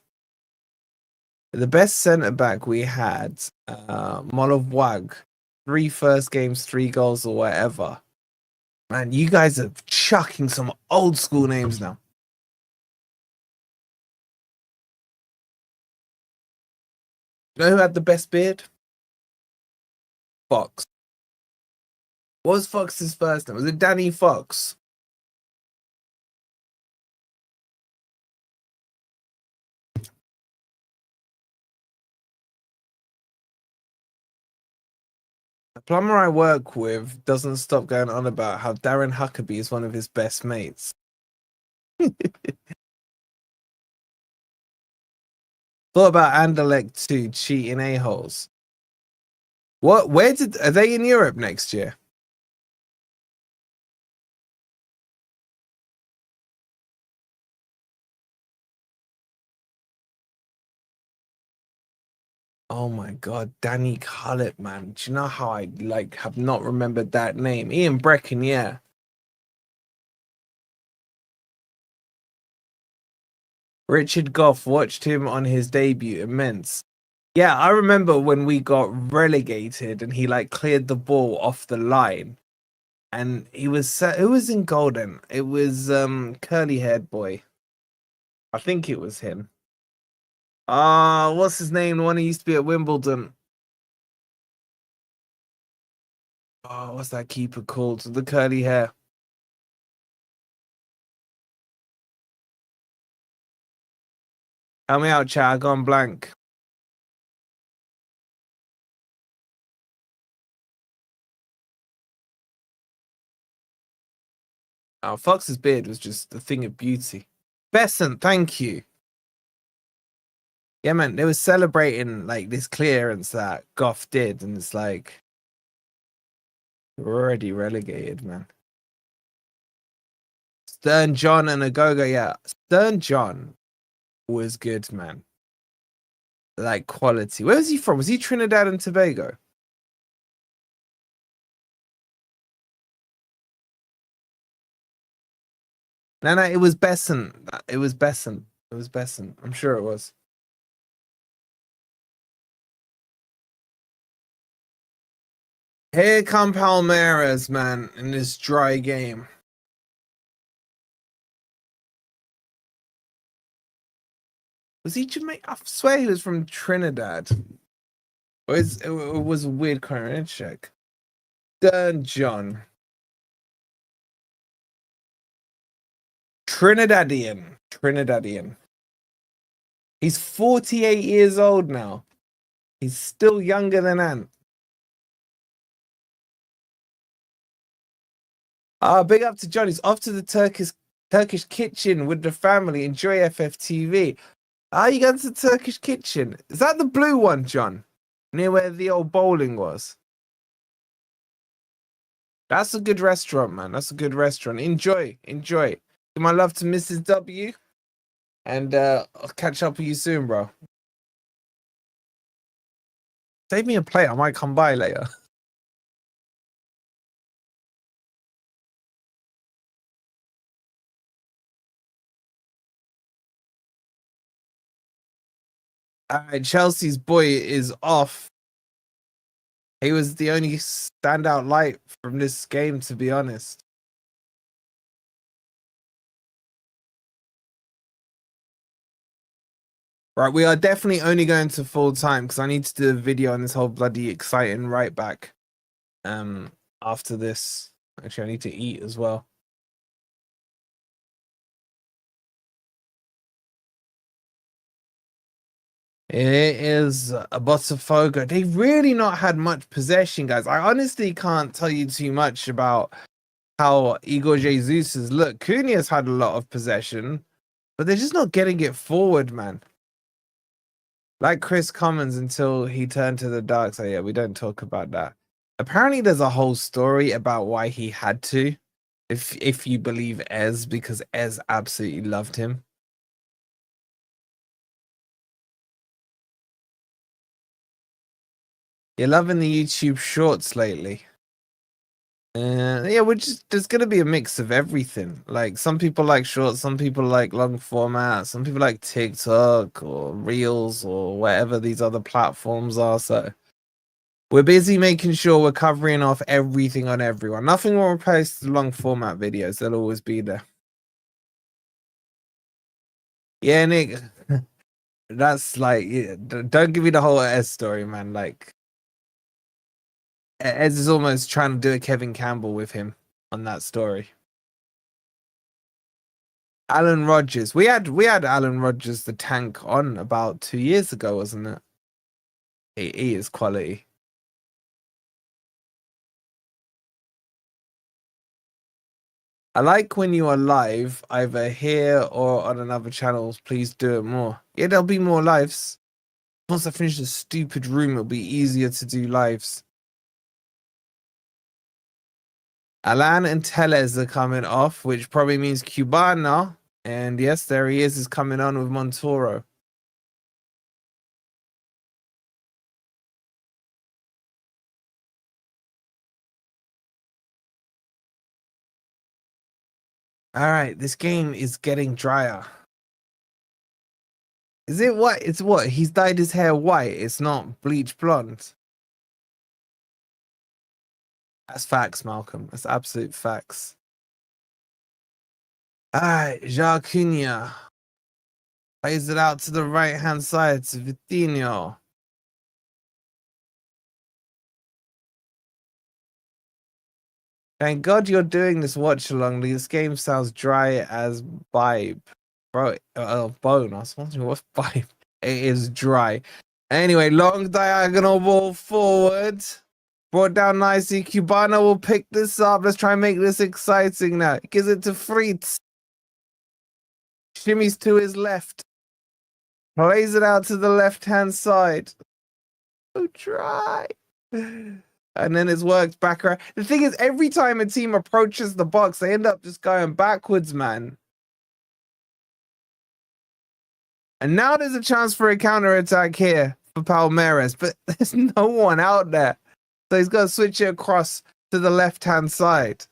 The best centre back we had, Molov Wag, 3 first games, 3 goals or whatever. Man, you guys are chucking some old school names now. You know who had the best beard? Fox. What was Fox's first name? Was it Danny Fox? The plumber I work with doesn't stop going on about how Darren Huckabee is one of his best mates. Thought about Anderlecht too, cheating a-holes. What? Are they in Europe next year? Oh my god, Danny Cullett, man. Do you know how I have not remembered that name? Ian Brecken, yeah. Richard Goff, watched him on his debut, immense. Yeah, I remember when we got relegated and he cleared the ball off the line. And he was who was in golden? It was curly haired boy. I think it was him. What's his name? The one who used to be at Wimbledon. Oh, what's that keeper called? The curly hair. Help me out, chat. I gone blank. Oh, Fox's beard was just a thing of beauty. Besant, thank you. Yeah, man, they were celebrating this clearance that Goff did, and it's like we're already relegated, man. Stern John and Agogo, yeah. Stern John was good, man. Quality. Where was he from? Was he Trinidad and Tobago? No, it was Besson. It was Besson. It was Besson. I'm sure it was. Here come Palmeiras, man, in this dry game. Was he Jamaican? I swear he was from Trinidad. It was a weird current check. Dern John. Trinidadian. He's 48 years old now. He's still younger than Ant. Big up to John. He's off to the Turkish kitchen with the family. Enjoy FFTV. You going to the Turkish kitchen? Is that the blue one, John? Near where the old bowling was. That's a good restaurant, man. That's a good restaurant. Enjoy. Give my love to Mrs. W. And I'll catch up with you soon, bro. Save me a plate. I might come by later. Chelsea's boy is off. He was the only standout light from this game, to be honest. Right, we are definitely only going to full time because I need to do a video on this whole bloody exciting right back. After this, actually, I need to eat as well. It is a Botafogo. They've really not had much possession, guys. I honestly can't tell you too much about how Igor Jesus is. Look, Cunha's had a lot of possession, but they're just not getting it forward, man. Like Chris Commons until he turned to the dark side. Yeah, we don't talk about that. Apparently, there's a whole story about why he had to, if you believe Ez, because Ez absolutely loved him. You're loving the YouTube shorts lately. Yeah, there's gonna be a mix of everything. Like some people like shorts, some people like long format, some people like TikTok or Reels or whatever these other platforms are. So we're busy making sure we're covering off everything on everyone. Nothing will replace the long format videos. They'll always be there. Yeah, Nick. That's like, don't give me the whole Ez story, man. Like, Ez is almost trying to do a Kevin Campbell with him on that story. Alan Rogers. We had Alan Rogers the tank on about 2 years ago, wasn't it? He is quality. I like when you are live, either here or on another channel. Please do it more. Yeah, there'll be more lives. Once I finish the stupid room, it'll be easier to do lives. Alan and Teles are coming off, which probably means Cubana. And yes, there he is coming on with Montoro. All right, this game is getting drier. Is it what? It's what? He's dyed his hair white. It's not bleach blonde. That's facts, Malcolm. That's absolute facts. All right, Jair Cunha plays it out to the right-hand side to Vitinho. Thank God you're doing this watch along. This game sounds dry as bibe. Bro, bone. I was wondering what's bibe. It is dry. Anyway, long diagonal ball forward. Brought down nicely. Cubana will pick this up. Let's try and make this exciting now. Gives it to Fritz. Shimmies to his left. Plays it out to the left-hand side. So dry. And then it's worked back around. The thing is, every time a team approaches the box, they end up just going backwards, man. And now there's a chance for a counter-attack here for Palmeiras, but there's no one out there. So he's got to switch it across to the left-hand side.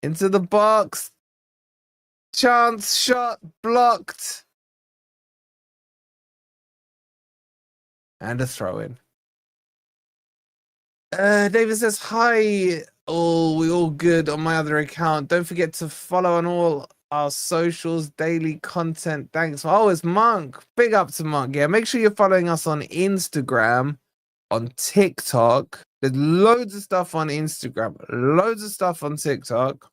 Into the box. Chance shot blocked. And a throw in. David says, hi, all. We all good on my other account. Don't forget to follow on all our socials, daily content. Thanks. Oh, it's Monk. Big up to Monk. Yeah, make sure you're following us on Instagram, on TikTok. There's loads of stuff on Instagram, loads of stuff on TikTok,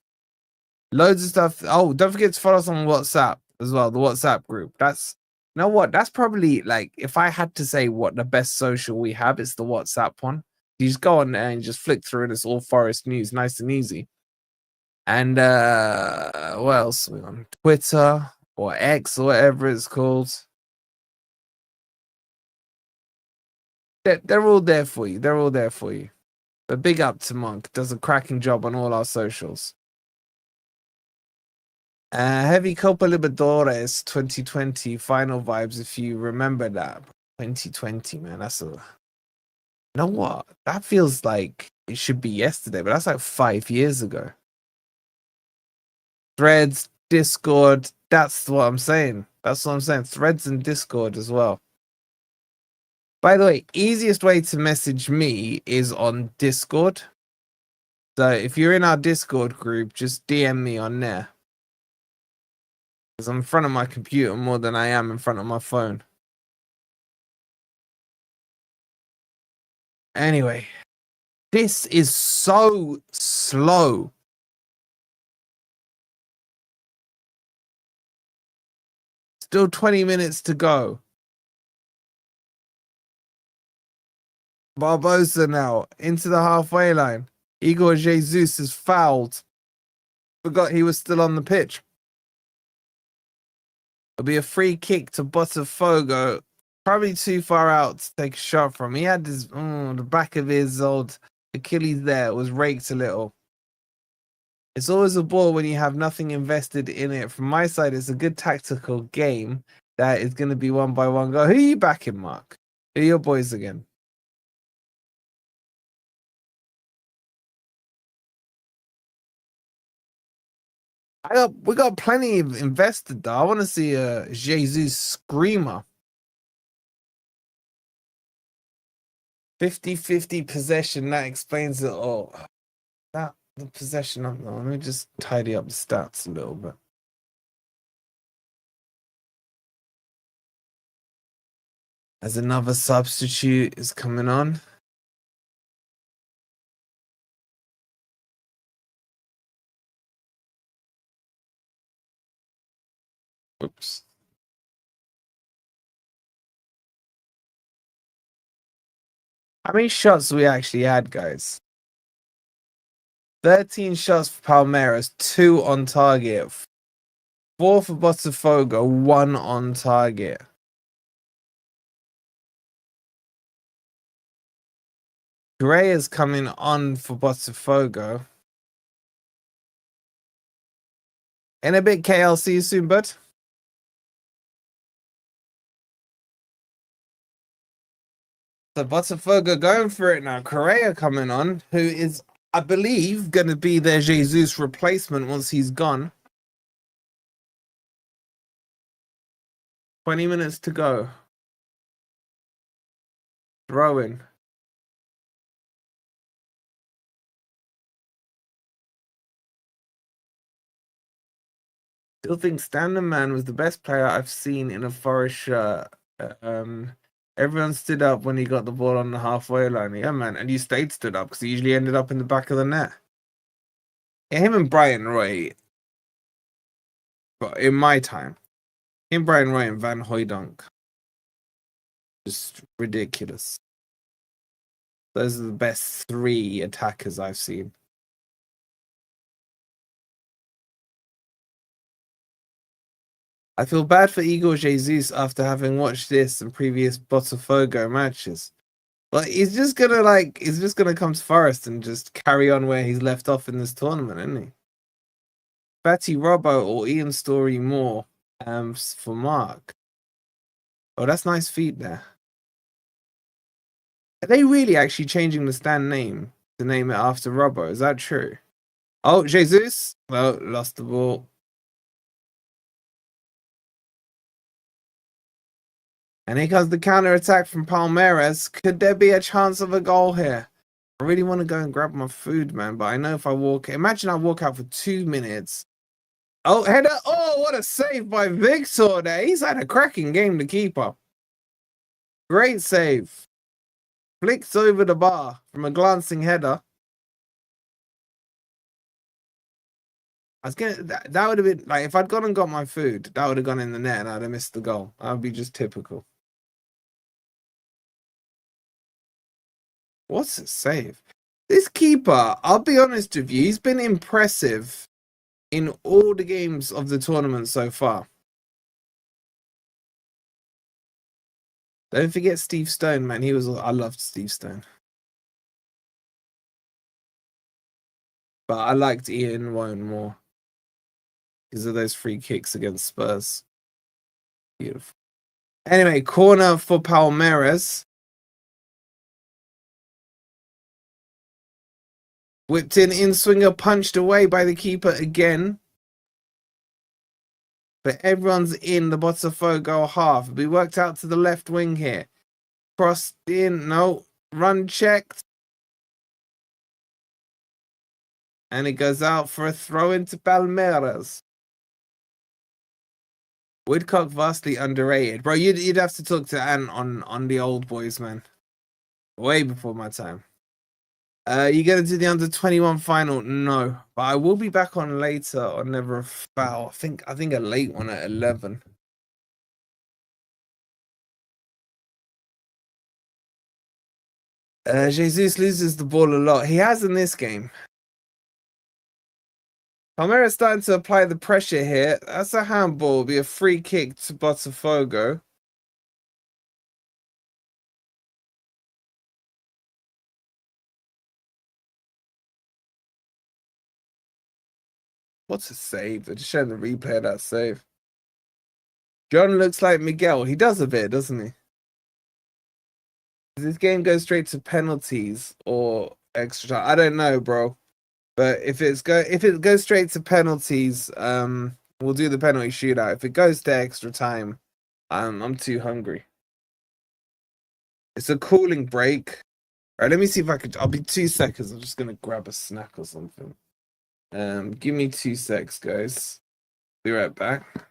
loads of stuff. Oh, don't forget to follow us on WhatsApp as well, the WhatsApp group. That's, you know what? That's probably, like, if I had to say what the best social we have, it's the WhatsApp one. You just go on there and just flick through and it's all Forest news, nice and easy. And what else? We're on Twitter or X or whatever it's called. They're all there for you. They're all there for you. But big up to Monk. Does a cracking job on all our socials. Heavy Copa Libertadores 2020 final vibes, if you remember that. 2020, man. That's a... You know what? That feels like it should be yesterday, but that's like 5 years ago. Threads, Discord, that's what I'm saying. That's what I'm saying. Threads and Discord as well. By the way, easiest way to message me is on Discord. So if you're in our Discord group, just DM me on there. Because I'm in front of my computer more than I am in front of my phone. Anyway, this is so slow. Still 20 minutes to go. Barbosa now into the halfway line. Igor Jesus is fouled. Forgot he was still on the pitch. It'll be a free kick to Botafogo. Probably too far out to take a shot from. He had his the back of his old Achilles there. It was raked a little. It's always a ball when you have nothing invested in it. From my side, it's a good tactical game that is going to be one by one goal. Who are you backing, Mark? Who are your boys again? We got plenty of invested though. I want to see a Jesus screamer. 50-50 possession, that explains it all. That the possession, let me just tidy up the stats a little bit. As another substitute is coming on. Oops. How many shots we actually had, guys? 13 shots for Palmeiras, 2 on target. 4 for Botafogo, 1 on target. Correa's coming on for Botafogo. In a bit, KL. See you soon, bud. So Botafogo going for it now. Correa coming on, who is, I believe, going to be their Jesus replacement once he's gone. 20 minutes to go. Throw in. Still think Standard Man was the best player I've seen in a Forest shirt. Everyone stood up when he got the ball on the halfway line. Yeah, man. And you stayed stood up because he usually ended up in the back of the net. Yeah, him and Brian Roy, but in my time, him, Brian Roy, and Van Hooijdonk, just ridiculous. Those are the best 3 attackers I've seen. I feel bad for Igor Jesus after having watched this and previous Botafogo matches. But he's just gonna come to Forest and just carry on where he's left off in this tournament, isn't he? Fatty Robbo or Ian Story more for Mark. Oh, that's nice feet there. Are they really actually changing the stand name to name it after Robbo? Is that true? Oh, Jesus. Oh, lost the ball. And here comes the counter attack from Palmeiras. Could there be a chance of a goal here? I really want to go and grab my food, man. But I know if I walk, imagine I walk out for 2 minutes. Oh, header. Oh, what a save by Victor there. He's had a cracking game, the keeper. Great save. Flicks over the bar from a glancing header. I was gonna that would have been like if I'd gone and got my food, that would have gone in the net and I'd have missed the goal. That would be just typical. What's a save? This keeper, I'll be honest with you, he's been impressive in all the games of the tournament so far. Don't forget Steve Stone, man. I loved Steve Stone. But I liked Ian Wone more because of those free kicks against Spurs. Beautiful. Anyway, corner for Palmeiras. Whipped in swinger, punched away by the keeper again. But everyone's in the Botafogo half. We worked out to the left wing here. Crossed in, no. Run checked. And it goes out for a throw into Palmeiras. Woodcock vastly underrated. Bro, you'd have to talk to Ant on the old boys, man. Way before my time. You gonna do the under-21 final? No. But I will be back on later on Never a Foul. I think a late one at 11. Jesus loses the ball a lot. He has in this game. Palmeiras starting to apply the pressure here. That's a handball. It'll be a free kick to Botafogo. What's a save? They're just showing the replay of that save. John looks like Miguel. He does a bit, doesn't he? Does this game go straight to penalties or extra time? I don't know, bro. But if it goes straight to penalties, we'll do the penalty shootout. If it goes to extra time, I'm too hungry. It's a cooling break. All right, let me see if I could. I'll be 2 seconds. I'm just gonna grab a snack or something. Give me 2 secs, guys. Be right back.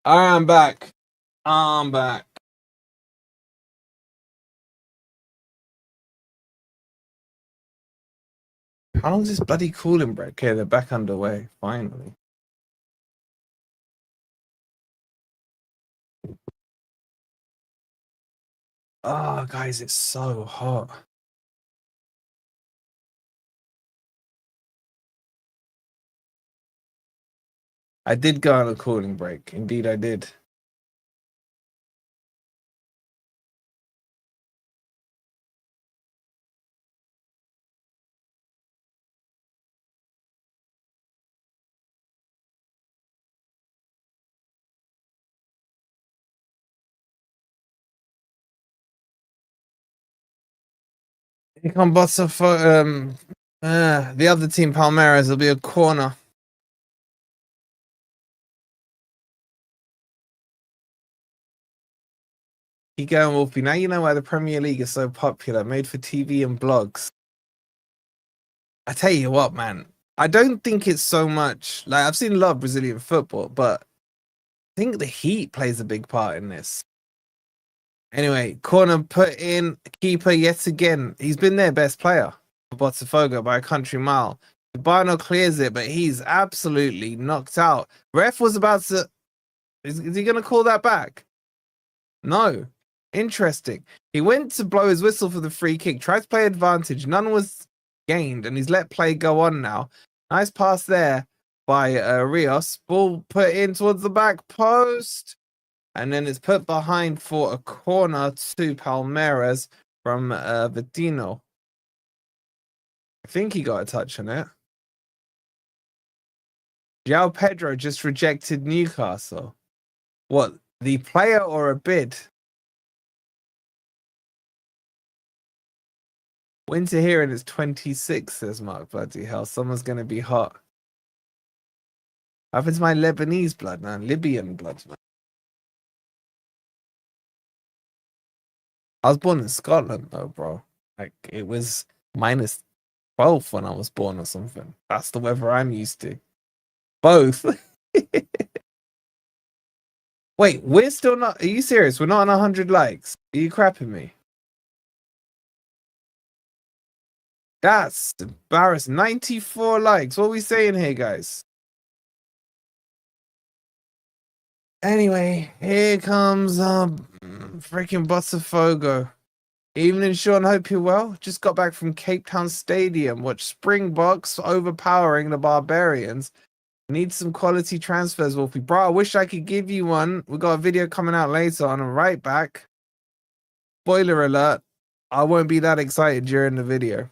All right, I'm back. I'm back. How long's this bloody cooling break? Okay, they're back underway. Finally. Oh, guys, it's so hot. I did go on a cooling break. Indeed, I did. Here come Botafogo. The other team, Palmeiras, will be a corner. Keep going, Wolfie. Now you know why the Premier League is so popular, made for TV and blogs. I tell you what, man. I don't think it's so much like I've seen a lot of Brazilian football, but I think the heat plays a big part in this. Anyway, corner put in, keeper yet again. He's been their best player for Botafogo by a country mile. Cubano clears it, but he's absolutely knocked out. Ref was about to. Is he going to call that back? No. Interesting. He went to blow his whistle for the free kick, tried to play advantage. None was gained, and he's let play go on now. Nice pass there by Rios. Ball put in towards the back post. And then it's put behind for a corner to Palmeiras from Vitinho. I think he got a touch on it. João Pedro just rejected Newcastle. What, the player or a bid? Winter here and it's 26, says Mark. Bloody hell, someone's going to be hot. What happens to my Lebanese blood, man? Libyan blood, man. I was born in Scotland, though, bro. Like, it was -12 when I was born or something. That's the weather I'm used to. Both. Wait, we're still not... Are you serious? We're not on 100 likes. Are you crapping me? That's embarrassing. 94 likes. What are we saying here, guys? Anyway, here comes freaking Botafogo. Evening, Sean. Hope you're well. Just got back from Cape Town Stadium. Watch Springboks overpowering the Barbarians. Need some quality transfers, Wolfie. Bro, I wish I could give you one. We got a video coming out later on a right back. Spoiler alert. I won't be that excited during the video.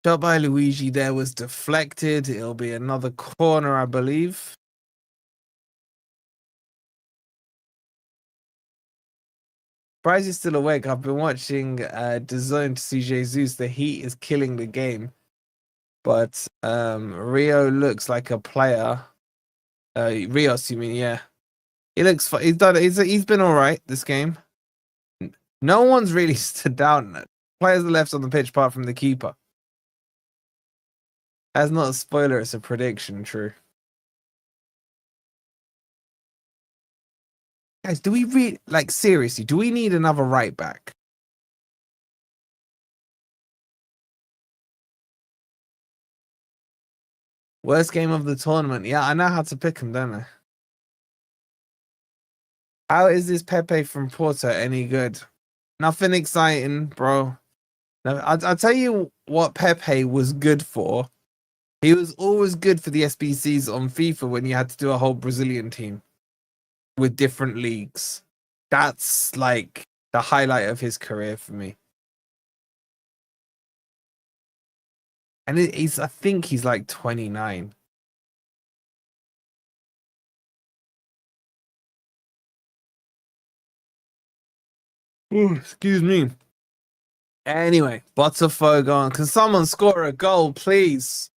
Shot by Luigi there was deflected. It'll be another corner, I believe. Surprised you're still awake. I've been watching DAZN to see Jesus. The heat is killing the game. But Rio looks like a player. Rios, you mean? Yeah. He looks. He's done. He's been all right this game. No one's really stood down. Players are left on the pitch apart from the keeper. That's not a spoiler. It's a prediction. True. Guys, do we seriously? Do we need another right back? Worst game of the tournament. Yeah, I know how to pick him, don't I? How is this Pepe from Porto any good? Nothing exciting, bro. No, I'll tell you what Pepe was good for. He was always good for the SBCs on FIFA when you had to do a whole Brazilian team with different leagues. That's like the highlight of his career for me. And I think he's like 29. Ooh, excuse me. Anyway, Botafogo. Can someone score a goal, please?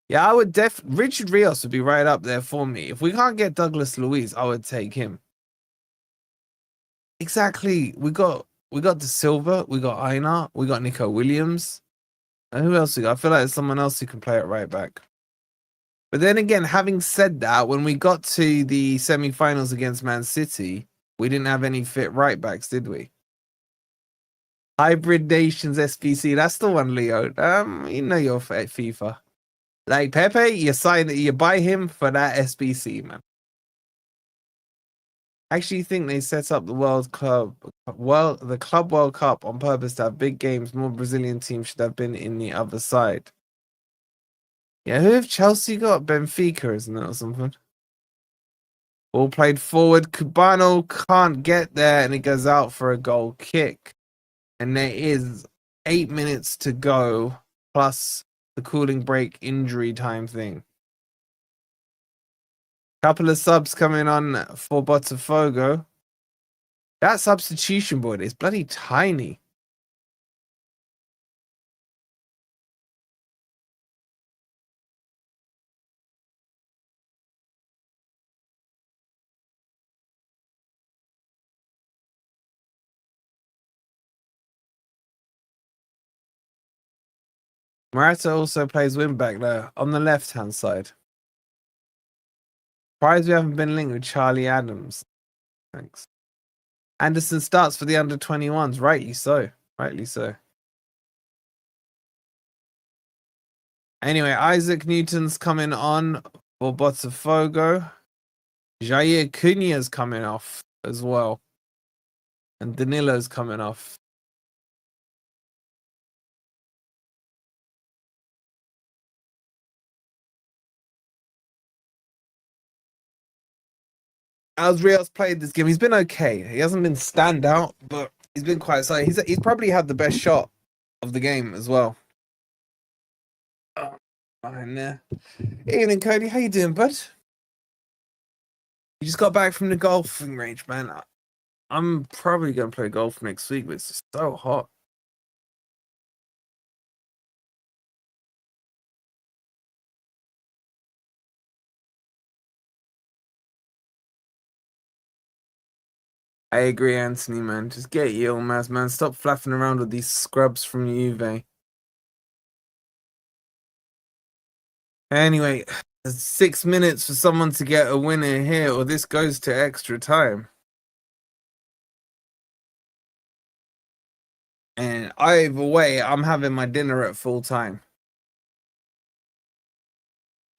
Yeah, I would Richard Rios would be right up there for me. If we can't get Douglas Luiz, I would take him. Exactly. We got De Silva, we got Einar, we got Nico Williams. And who else we got? I feel like there's someone else who can play it right back. But then again, having said that, when we got to the semi-finals against Man City, we didn't have any fit right backs, did we? Hybrid Nations SBC, that's the one, Leo. You know you're at FIFA. Like Pepe, you buy him for that SBC, man. I actually think they set up the the Club World Cup on purpose to have big games. More Brazilian teams should have been in the other side. Yeah, who have Chelsea got? Benfica, isn't it, or something? Ball played forward. Cubano can't get there, and it goes out for a goal kick. And there is 8 minutes to go, plus the cooling break injury time thing. Couple of subs coming on for Botafogo. That substitution board is bloody tiny. Morata also plays wing back though, on the left-hand side. Surprised we haven't been linked with Charlie Adams. Thanks. Anderson starts for the under-21s. Rightly so. Rightly so. Anyway, Isaac Newton's coming on for Botafogo. Jair Cunha's coming off as well. And Danilo's coming off. How's Rios played this game? He's been okay. He hasn't been standout, but he's been quite solid. He's probably had the best shot of the game as well. Oh, fine there. Evening, Cody. How you doing, bud? You just got back from the golfing range, man. I'm probably going to play golf next week, but it's just so hot. I agree, Anthony, man. Just get Yilmaz, man. Stop flapping around with these scrubs from Juve. Anyway, there's 6 minutes for someone to get a winner here, or this goes to extra time. And either way, I'm having my dinner at full time.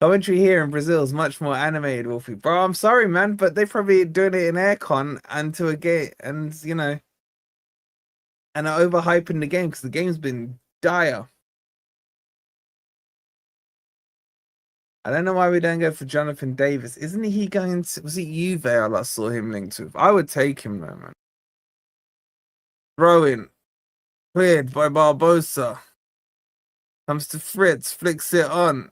Commentary here in Brazil is much more animated, Wolfie. Bro, I'm sorry, man, but they're probably doing it in aircon and to a game, and and are overhyping the game because the game's been dire. I don't know why we don't go for Jonathan Davis. Isn't he going to? Was it Juve I last saw him linked with? I would take him though, man. Throw in. Cleared by Barbosa. Comes to Fritz, flicks it on.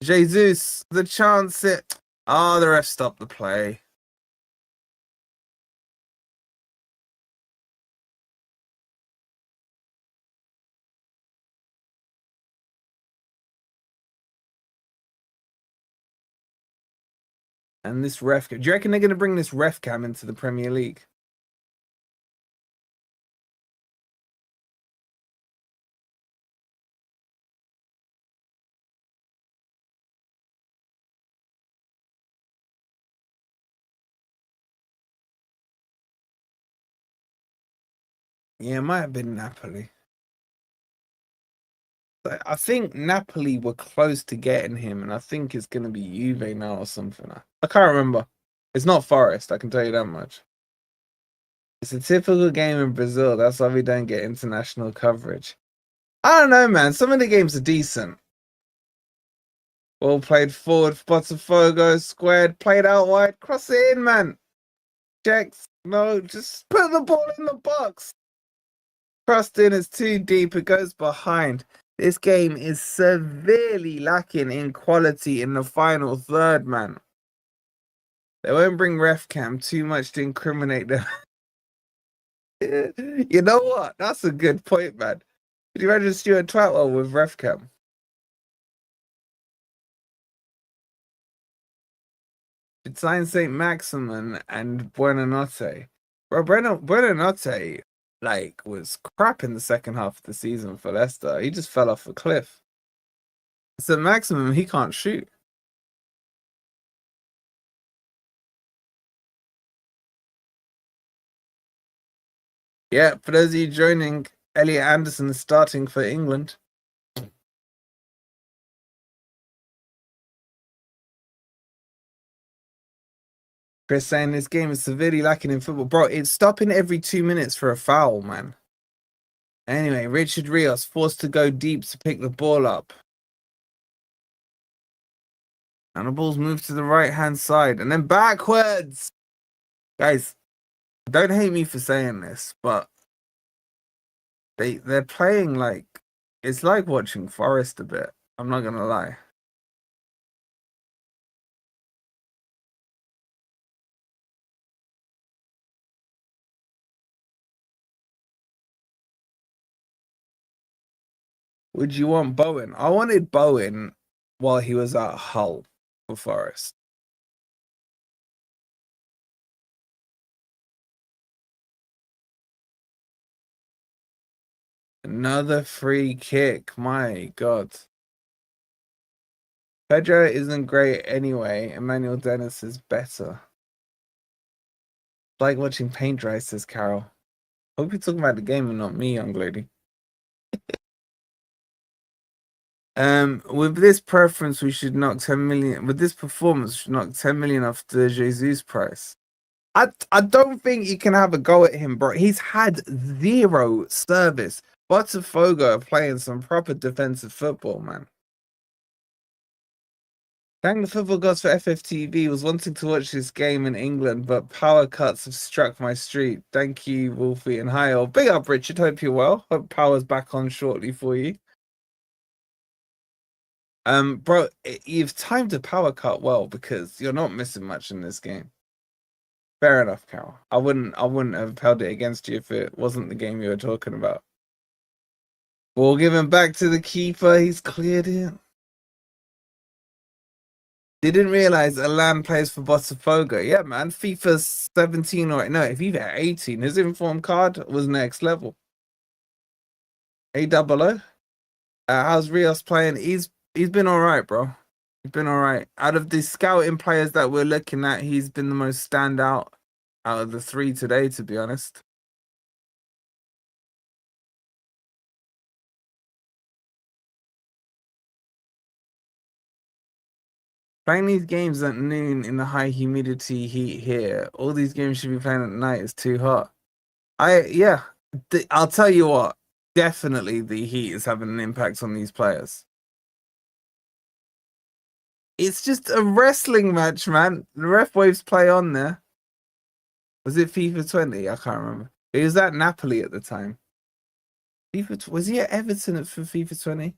Jesus, the chance it. Oh, the ref stopped the play. And this ref, do you reckon they're going to bring this ref cam into the Premier League? Yeah, it might have been Napoli. I think Napoli were close to getting him, and I think it's going to be Juve now or something. I can't remember. It's not Forest, I can tell you that much. It's a typical game in Brazil. That's why we don't get international coverage. I don't know, man. Some of the games are decent. Well played forward, Botafogo, squared, played out wide, cross it in, man. Checks. No, just put the ball in the box. Crossed in, is too deep, it goes behind. This game is severely lacking in quality in the final third, man. They won't bring ref cam too much to incriminate them. You know what? That's a good point, man. Could you imagine Stuart Twatwell with ref cam? Should sign St. Maximin and Buonanotte. Bro, Buonanotte, was crap in the second half of the season for Leicester. He just fell off a cliff. St. Maximin, he can't shoot. Yeah, for those of you joining, Elliot Anderson is starting for England. Chris saying this game is severely lacking in football. Bro, it's stopping every 2 minutes for a foul, man. Anyway, Richard Rios forced to go deep to pick the ball up. And the ball's moved to the right-hand side and then backwards. Guys, don't hate me for saying this, but they're playing like it's like watching Forest a bit. I'm not gonna lie. Would you want Bowen? I wanted Bowen while he was at Hull for Forest. Another free kick. My God. Pedro isn't great anyway. Emmanuel Dennis is better. Like watching paint dry, says Carol. Hope you're talking about the game and not me, young lady. With this preference, we should knock 10 million. With this performance, we should knock 10 million off the Jesus price. I don't think you can have a go at him, bro. He's had zero service. Botafogo are playing some proper defensive football, man. Thank the football gods for FFTV. Was wanting to watch this game in England, but power cuts have struck my street. Thank you, Wolfie and Hyle. Big up, Richard. Hope you're well. Hope power's back on shortly for you. Bro, you've timed a power cut well because you're not missing much in this game. Fair enough, Carol. I wouldn't have held it against you if it wasn't the game you were talking about. We'll give him back to the keeper. He's cleared it. Didn't realize Alan plays for Botafogo. Yeah, man. FIFA 17 or no, if he's at 18, his inform card was next level. A-double-O. How's Rios playing? He's been all right, bro. He's been all right. Out of the scouting players that we're looking at, he's been the most standout out of the three today, to be honest. Playing these games at noon in the high humidity heat here, all these games should be playing at night. Is too hot. I'll tell you what, definitely the heat is having an impact on these players. It's just a wrestling match, man. The ref waves play on there. Was it FIFA 20? I can't remember. He was at Napoli at the time. Was he at Everton for FIFA 20?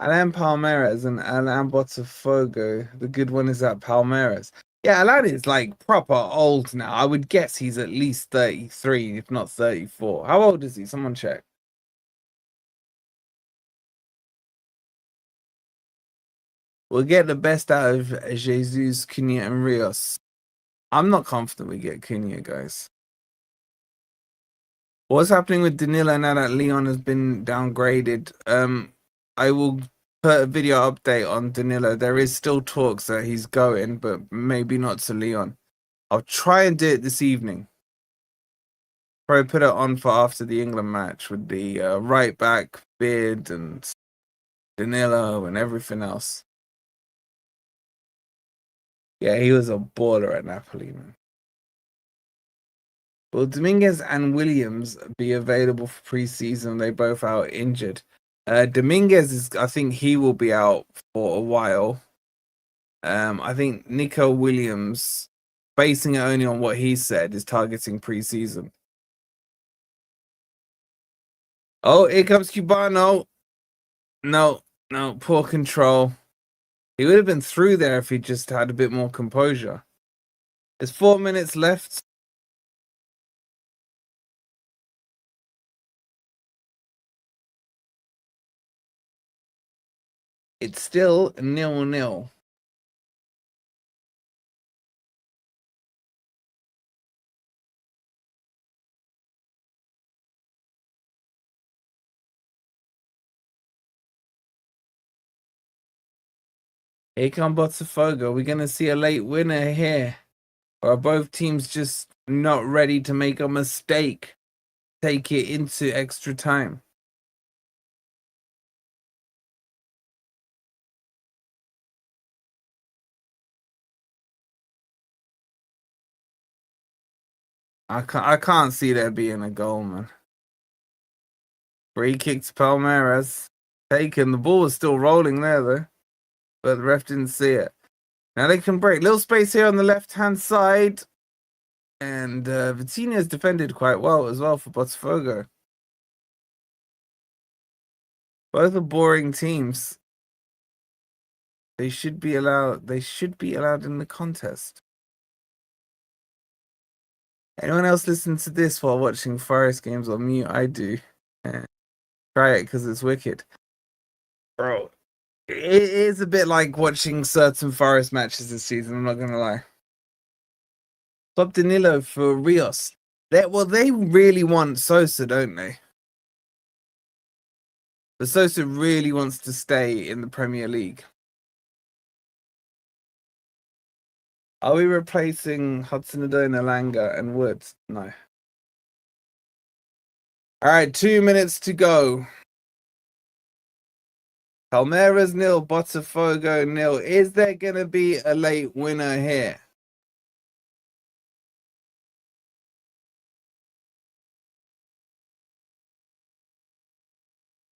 Alan Palmeiras and Alan Botafogo. The good one is at Palmeiras. Yeah, Alan is like proper old now. I would guess he's at least 33, if not 34. How old is he? Someone check. We'll get the best out of Jesus, Cunha, and Rios. I'm not confident we get Cunha, guys. What's happening with Danilo now that Leon has been downgraded? I will put a video update on Danilo. There is still talks that he's going, but maybe not to Leon. I'll try and do it this evening. Probably put it on for after the England match with the right back bid and Danilo and everything else. Yeah, he was a baller at Napoli, man. Will Dominguez and Williams be available for preseason? They both out injured. Dominguez I think he will be out for a while. I think Nico Williams, basing it only on what he said, is targeting preseason. Oh, here comes Cubano. No, poor control. He would have been through there if he just had a bit more composure. There's 4 minutes left. It's still 0-0. Here come Botafogo. We're going to see a late winner here. Or are both teams just not ready to make a mistake? Take it into extra time. I can't see there being a goal, man. Free kick to Palmeiras. Taken. The ball was still rolling there, though. But the ref didn't see it. Now they can break. Little space here on the left-hand side. And Vitinha's defended quite well as well for Botafogo. Both are boring teams. They should be allowed in the contest. Anyone else listen to this while watching Forest games on mute? I do. Try it because it's wicked. Bro, it is a bit like watching certain Forest matches this season, I'm not going to lie. Bob Danilo for Rios. They really want Sosa, don't they? But Sosa really wants to stay in the Premier League. Are we replacing Hudson-Odoi, Nalanga, and Woods? No. All right, 2 minutes to go. Palmeiras 0, Botafogo 0. Is there going to be a late winner here?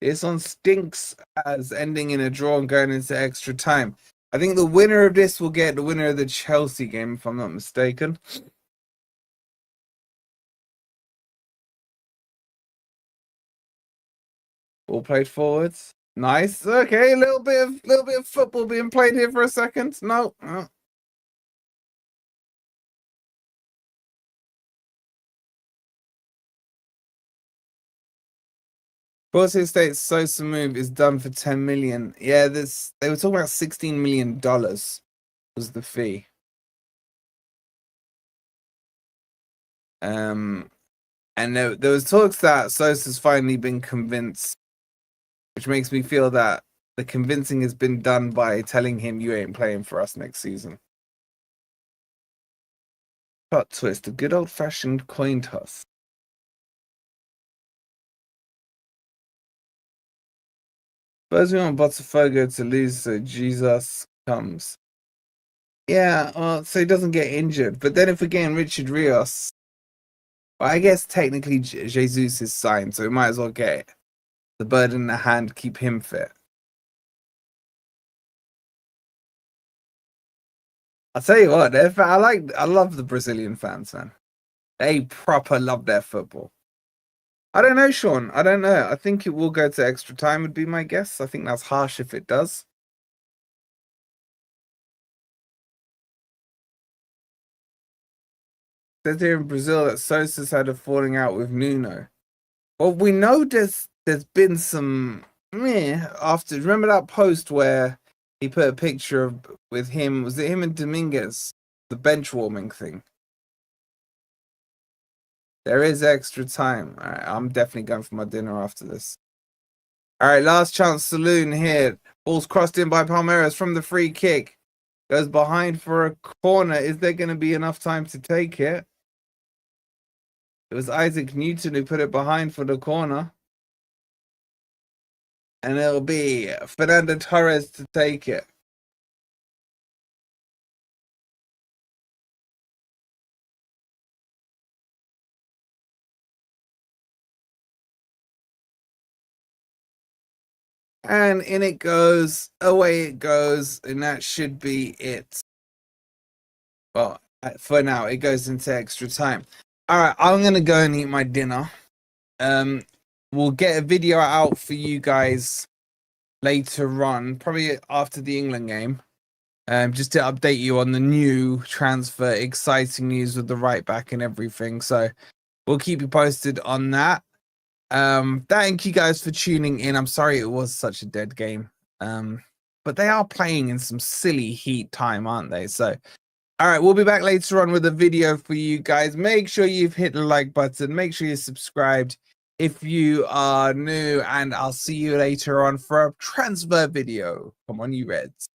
This one stinks as ending in a draw and going into extra time. I think the winner of this will get the winner of the Chelsea game, if I'm not mistaken. All played forwards. Nice. Okay, a little bit of football being played here for a second. No. Wolfie states Sosa move is done for 10 million. Yeah, they were talking about $16 million was the fee. And there was talks that Sosa's finally been convinced, which makes me feel that the convincing has been done by telling him you ain't playing for us next season. Plot twist, a good old-fashioned coin toss. Suppose we want Botafogo to lose so Jesus comes. Yeah, well, so he doesn't get injured. But then if we're getting Richard Rios, well, I guess technically Jesus is signed, so we might as well get the bird in the hand, keep him fit. I'll tell you what, I love the Brazilian fans, man. They proper love their football. I don't know, Sean. I don't know. I think it will go to extra time, would be my guess. I think that's harsh if it does. Says here in Brazil that Sosa's had a falling out with Nuno. Well, we know there's been some after. Remember that post where he put a picture with him? Was it him and Dominguez? The bench warming thing. There is extra time. All right, I'm definitely going for my dinner after this. All right, last chance saloon here. Ball's crossed in by Palmeiras from the free kick. Goes behind for a corner. Is there going to be enough time to take it? It was Isaac Newton who put it behind for the corner. And it'll be Fernando Torres to take it. And in it goes, away it goes, and that should be it. Well, for now, it goes into extra time. All right, I'm going to go and eat my dinner. We'll get a video out for you guys later on, probably after the England game. Just to update you on the new transfer, exciting news with the right back and everything. So we'll keep you posted on that. Thank you guys for tuning in. I'm sorry it was such a dead game. But they are playing in some silly heat time, aren't they? So, all right, we'll be back later on with a video for you guys. Make sure you've hit the like button. Make sure you're subscribed if you are new, and I'll see you later on for a transfer video. Come on, you Reds.